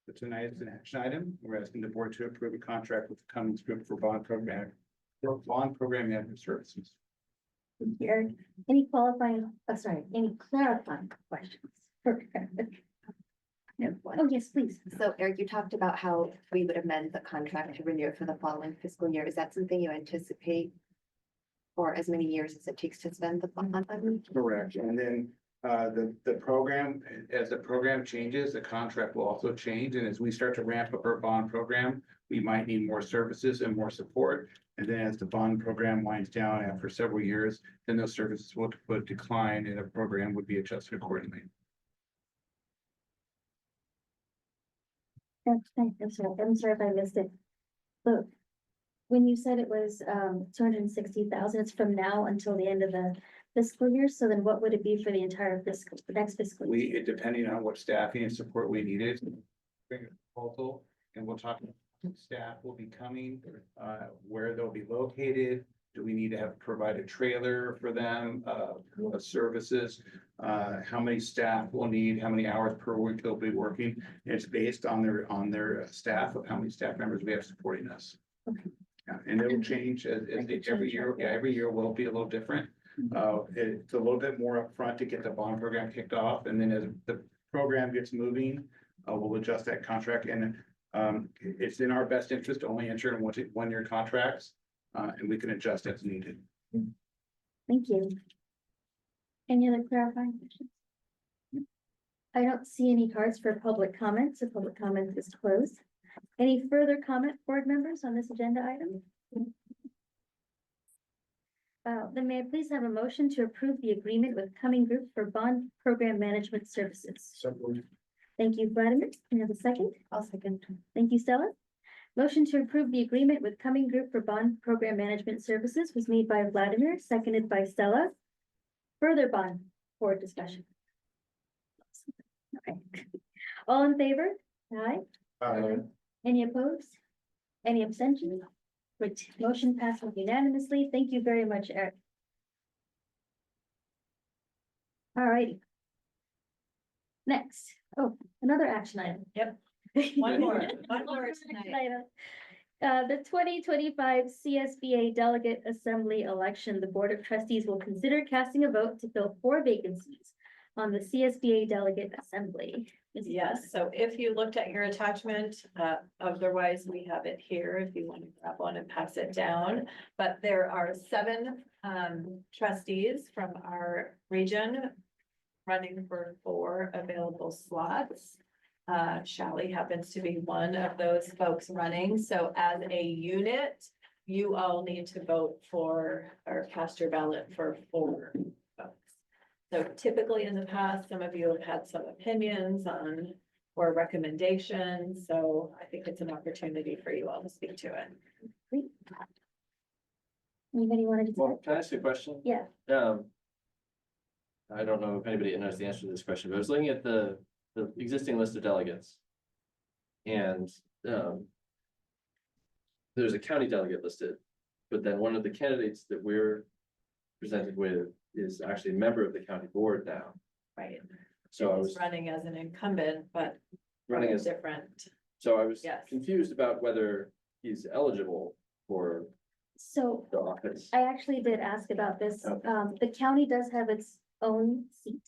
But tonight is an action item. We're asking the board to approve a contract with the Cummings Group for bond program management services. Here, any any clarifying questions? No. Oh, yes, please. So Eric, you talked about how we would amend the contract to renew it for the following fiscal year. Is that something you anticipate for as many years as it takes to spend the bond money? Correct. And then the program, as the program changes, the contract will also change. And as we start to ramp up our bond program, we might need more services and more support. And then as the bond program winds down after several years, then those services would decline and the program would be adjusted accordingly. I'm sorry if I missed it. But when you said it was 260,000, it's from now until the end of the fiscal year. So then what would it be for the entire next fiscal year? Depending on what staffing and support we needed, bring a proposal, and we'll talk. Staff will be coming, where they'll be located. Do we need to provide a trailer for them, services? How many staff we'll need, how many hours per week they'll be working. And it's based on their staff of how many staff members we have supporting us. Okay. Yeah, and it will change every year. Yeah, every year will be a little different. It's a little bit more upfront to get the bond program kicked off, and then as the program gets moving, we'll adjust that contract and it's in our best interest to only enter in one-year contracts. And we can adjust as needed. Thank you. Any other clarifying questions? I don't see any cards for public comment, so public comment is closed. Any further comment, board members, on this agenda item? Then may I please have a motion to approve the agreement with Cumming Group for bond program management services? So moved. Thank you, Vladimir. Can I have a second? I'll second. Thank you, Stella. Motion to approve the agreement with Cumming Group for bond program management services was made by Vladimir, seconded by Stella. Further bond board discussion. Okay. All in favor? Aye. Any opposed? Any abstentions? Great. Motion passes unanimously. Thank you very much, Eric. All righty. Next, another action item. Yep. One more tonight. The 2025 CSBA Delegate Assembly election, the Board of Trustees will consider casting a vote to fill 4 vacancies on the CSBA Delegate Assembly. Yes, so if you looked at your attachment, otherwise we have it here if you want to grab one and pass it down. But there are 7 trustees from our region running for 4 available slots. Shally happens to be one of those folks running. So as a unit, you all need to vote for or cast your ballot for 4 folks. So typically in the past, some of you have had some opinions on or recommendations. So I think it's an opportunity for you all to speak to it. Great. Anybody wanted to? Well, can I ask you a question? Yeah. I don't know if anybody knows the answer to this question, but I was looking at the existing list of delegates. And there's a county delegate listed, but then one of the candidates that we're presented with is actually a member of the county board now. Right. So I He's was running as an incumbent, but running as, different. so I was Yes. confused about whether he's eligible for So the office. I actually did ask about this. Okay. The county does have its own seat.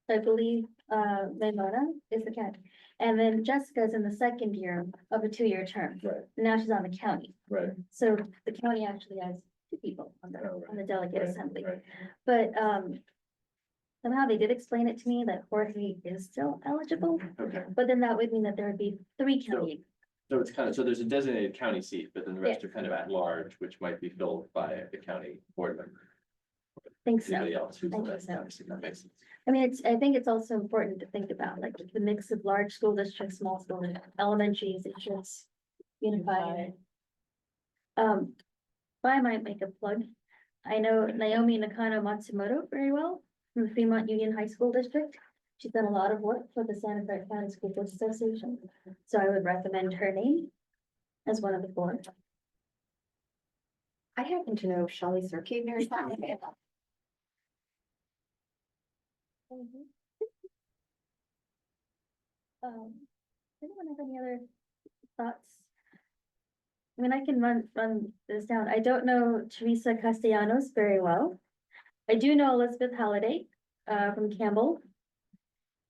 I believe, Maimona is the county. And then Jessica's in the second year of a 2-year term. Right, Now she's on the county. right. So the county actually has 2 people on Oh, right. the delegate Right, assembly. right. But, somehow they did explain it to me that Jorge is still eligible, Okay, but then that would mean that there would be 3 county. so it's kind of, so there's a designated county seat, but then the rest are kind of at large, which might be filled by the county board member. Think so. Anybody else who's in I that think so. county seat, that makes sense. I mean, I think it's also important to think about like the mix of large school districts, small school, and elementaries, it's just unified. If I might make a plug, I know Naomi Nakano Matsumoto very well from the Fremont Union High School District. She's done a lot of work for the Santa Fe County School Board Association, so I would recommend her name as one of the 4. I happen to know Shelley Sirkey very well. Anyone have any other thoughts? I mean, I can run this down. I don't know Teresa Castellanos very well. I do know Elizabeth Halliday, from Campbell.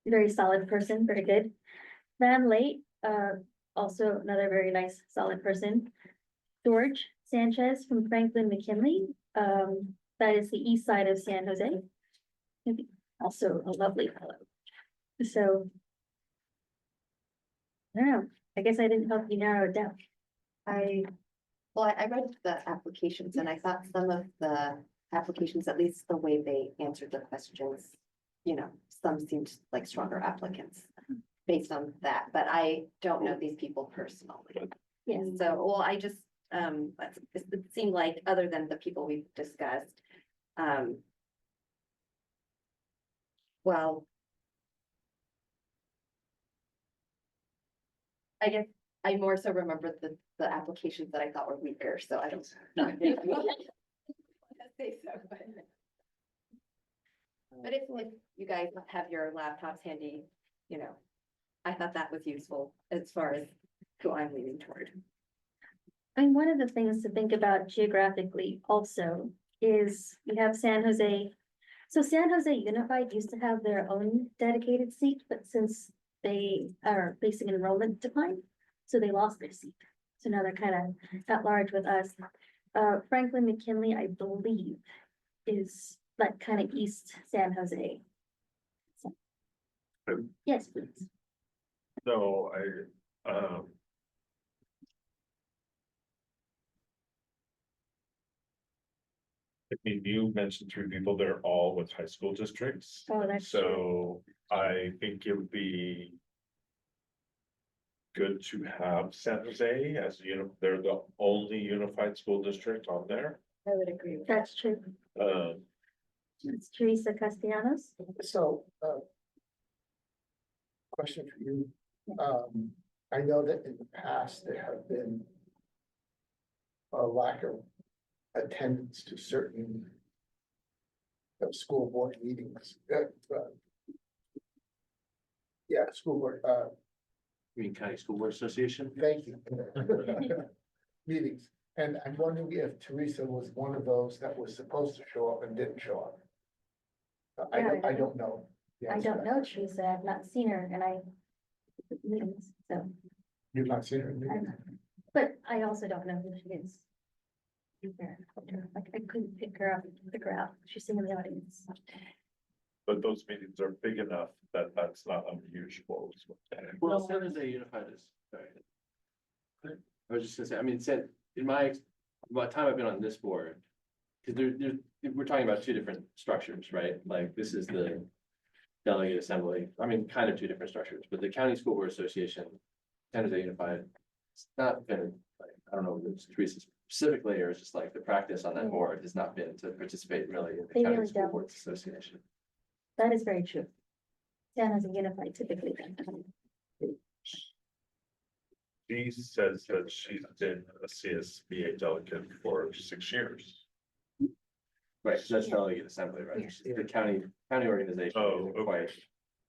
Very solid person, very good. Van Late, also another very nice, solid person. George Sanchez from Franklin McKinley, that is the east side of San Jose. Also a lovely fellow. So. I don't know, I guess I didn't help you narrow it down. I read the applications and I thought some of the applications, at least the way they answered the questions, some seemed like stronger applicants based on that, but I don't know these people personally. Yes. So, well, I just, it seemed like other than the people we've discussed, well, I guess I more so remember the applications that I thought were weaker, so I don't. But if you guys have your laptops handy, I thought that was useful as far as who I'm leaning toward. I mean, one of the things to think about geographically also is we have San Jose. So San Jose Unified used to have their own dedicated seat, but since they are facing enrollment decline, so they lost their seat. So now they're kind of at large with us. Franklin McKinley, I believe, is like kind of East San Jose. So- Yes, please. No, I mean, you mentioned three people, they're all with high school districts. Oh, that's true. So I think it would be good to have San Jose as, they're the only unified school district on there. I would agree. That's true. It's Teresa Castellanos. So, question for you. I know that in the past, there have been a lack of attendance to certain school board meetings. Yeah, school board, You mean County School Board Association? thank you. Meetings, and I'm wondering if Teresa was one of those that was supposed to show up and didn't show up. I don't know. the I answer to don't that know question. Teresa. I've not seen her and meetings, so, You've not seen her in meetings? but I also don't know who she is. Like, I couldn't pick her up, figure out. She's sitting in the audience. But those meetings are big enough that that's not unusual. is what- Well, San Jose Unified is, sorry. I was just gonna say, I mean, said, in my time I've been on this board, because we're talking about two different structures, right? Like, this is the delegate assembly, I mean, kind of two different structures, but the County School Board Association, San Jose Unified, it's not been, like, I don't know if it's Teresa specifically, or it's just like the practice on that board has not been to participate really in the They County really School don't. Boards Association. That is very true. San Jose Unified typically. She says that she's been a CSBA delegate for 6 years. Right, so that's delegate assembly, right? Yes. The county organization Oh, isn't quite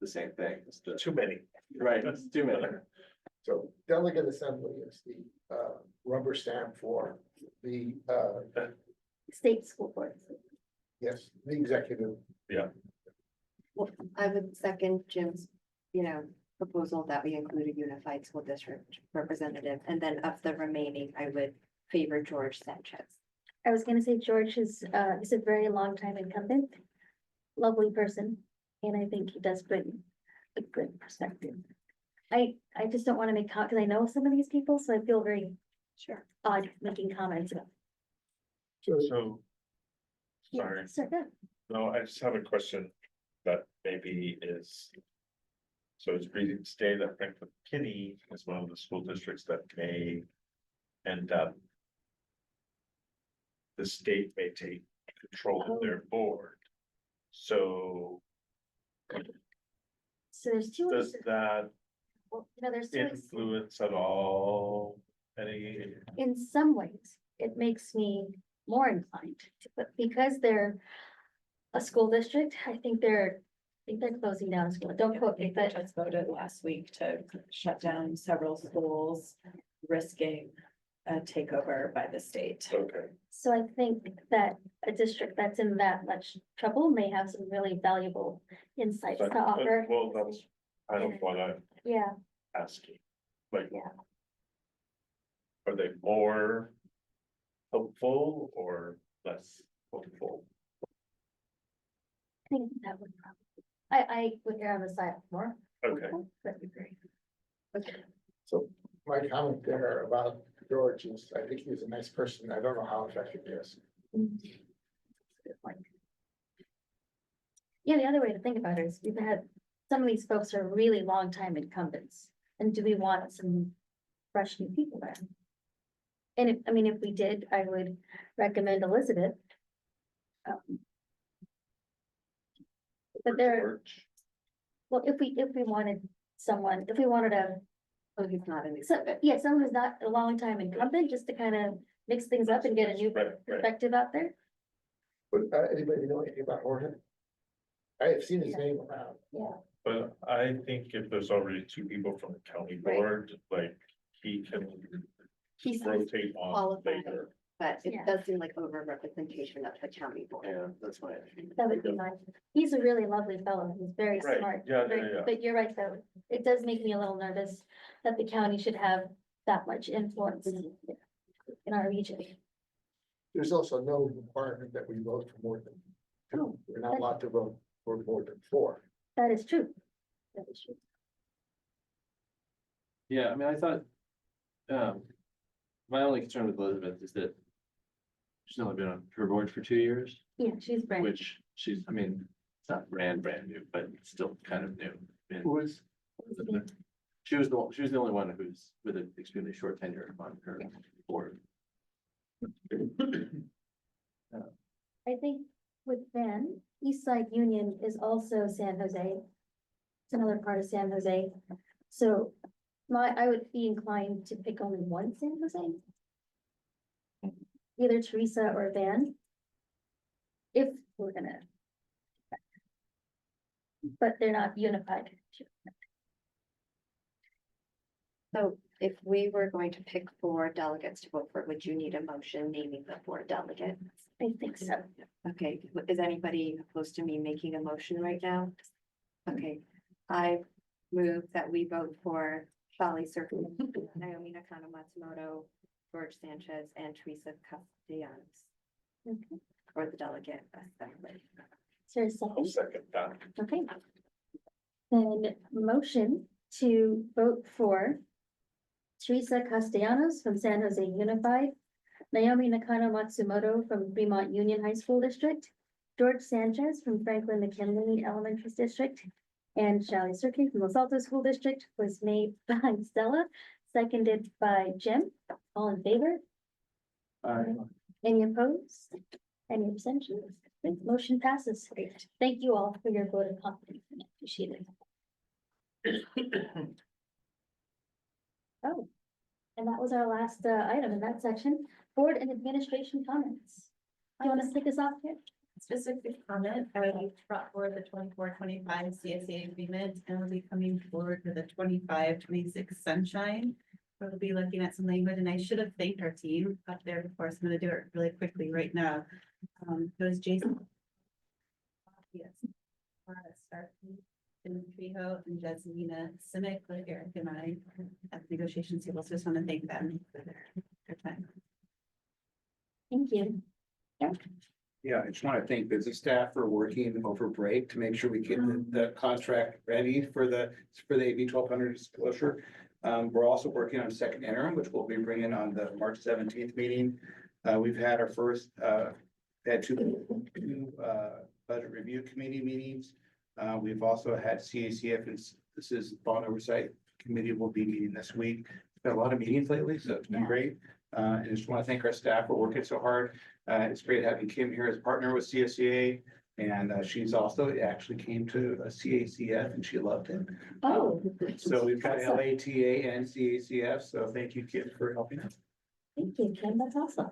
the same thing. It's just, Too many. right, it's too many. So delegate assembly is the rubber stamp for the State school boards. yes, the executive. Well, I would second Jim's, proposal that we include a unified school district representative, and then of the remaining, I would favor George Sanchez. I was gonna say George is a very long time incumbent, lovely person, and I think he does bring a good perspective. I just don't want to make because I know some of these people, so I feel very odd making comments about. So, Yeah, sorry, so good. no, I just have a question that maybe is. So it's reading today that Franklin Kinney is one of the school districts that may end up. The state may take control of their board. So So there's two. does that Well, there's two. influence at all any? In some ways, it makes me more inclined to, but because they're a school district, I think they're closing down a school. Don't quote me, They but just voted last week to shut down several schools, risking a takeover by the state. Okay, so I think that a district that's in that much trouble may have some really valuable insights to offer. well, that's kind of what I'm Yeah, asking, like. Yeah. Are they more hopeful or less hopeful? I think that would probably, I would err on the side of more. Okay. That'd be great. So my comment there about George is, I think he's a nice person. I don't know how effective he is. Good point. Yeah, the other way to think about it is we've had, some of these folks are really long time incumbents. And do we want some fresh new people there? And if we did, I would recommend Elizabeth. But there, well, if we wanted someone, if we wanted a, Oh, he's not in so, yeah, someone who's not a long time incumbent, just to kind of mix things up and get a new Right, right. perspective out there. But anybody know anything about Jorge? I have seen his name around. Yeah. But I think if there's already 2 people from the county Right. board, like, he can He's rotate on qualified, later. but it Yeah. does seem like over representation of the county board. Yeah, that's why. That would be nice. He's a really lovely fellow. He's very Right, smart. yeah, very- yeah, yeah. But you're right, though. it does make me a little nervous that the county should have that much influence in our region. There's also no requirement that we vote for more than two. We're not allowed to vote for more than four. That is true. That is true. Yeah, I mean, I thought, my only concern with Elizabeth is that she's only been on her board for 2 years, Yeah, she's brand. which she's, I mean, it's not brand new, but it's still kind of new. And Who is? she was the only one who's with an extremely short tenure on her board. I think with Ben, East Side Union is also San Jose. It's another part of San Jose. So I would be inclined to pick only one San Jose. Either Teresa or Van. If we're gonna. But they're not unified. So if we were going to pick 4 delegates to vote for, would you need a motion naming the 4 delegates? I think so. Okay, is anybody opposed to me making a motion right now? Okay, I move that we vote for Shali Circle, Naomi Nakano Matsumoto, George Sanchez, and Teresa Castellanos. Okay. For the delegate assembly. Is there a second? I'll second that. Okay. Then motion to vote for Teresa Castellanos from San Jose Unified, Naomi Nakano Matsumoto from Fremont Union High School District, George Sanchez from Franklin McKinley Elementary District, and Shally Cirque from Los Altos School District was made by Stella, seconded by Jim. All in favor? Any opposed? Any abstentions? Motion passes. Thank you all for your vote of confidence. I appreciate it. Oh, and that was our last item in that section. Board and administration comments. Do you want to kick us off here? Specific comment, I brought forward the 24-25 CSA agreement and we'll be coming forward with the 25-26 sunshine. We'll be looking at some language and I should have thanked our team up there before, so I'm gonna do it really quickly right now. It was Jason. Yes. Starkey, Tim Trejo, and Jasmina Simic, like Eric and I at the negotiation table, so just want to thank them for their time. Thank you. Yeah, I just want to thank business staff for working over break to make sure we get the contract ready for the AB 1200 disclosure. We're also working on a second interim, which we'll be bringing on the March 17th meeting. We've had our first, had two budget review committee meetings. We've also had CACF, and this is bond oversight committee will be meeting this week. Been a lot of meetings lately, so it's been great. And I just want to thank our staff for working so hard. It's great having Kim here as a partner with CSCA. And she's also actually came to a CACF and she loved it. Oh. So we've got Awesome. LATA and CACF. So thank you, Kim, for helping us. Thank you, Kim. That's awesome.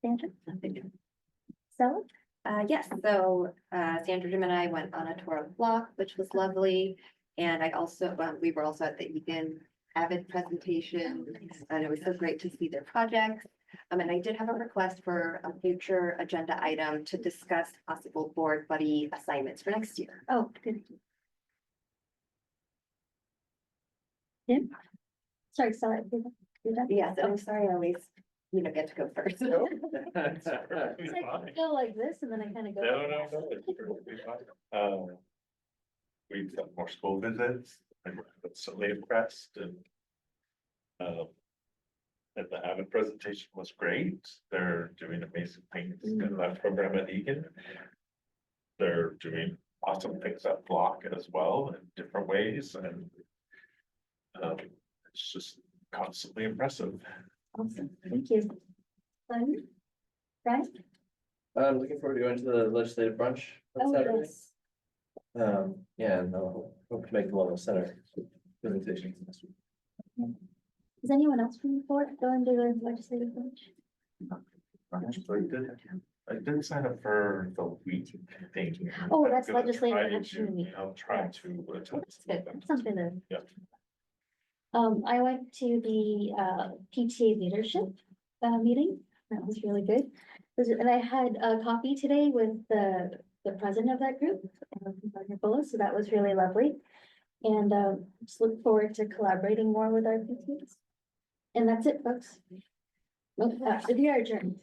Sandra? Stella? Yes, so Sandra, Jim and I went on a tour of block, which was lovely. And I also, we were also at the Egan Avid presentation, and it was so great to see their projects. And I did have a request for a future agenda item to discuss possible board buddy assignments for next year. Oh, good. Yeah. Sorry, Stella. Yes, and I'm sorry I always, get to go first. It's like I go like this and then I kind of go. No. It's perfectly fine. We've done more school visits, and we're certainly impressed and the Avid presentation was great. They're doing amazing things in that program at Egan. They're doing awesome things at Block as well in different ways, and it's just constantly impressive. Awesome, thank you. Right? I'm looking forward to going to the legislative brunch on Saturday. Yes. Yeah, and I'll hope to make the Wellness Center presentation next week. Is anyone else from the board going to the legislative branch? I did sign up for the week thing. Oh, that's I'm gonna legislative try to- action. I'll try to attend. That's good. That's something to. Yeah. I went to the PTA leadership meeting. That was really good. And I had a coffee today with the president of that group, Dr. Bullis, so that was really lovely. And just look forward to collaborating more with our PTs. And that's it, folks. We are adjourned.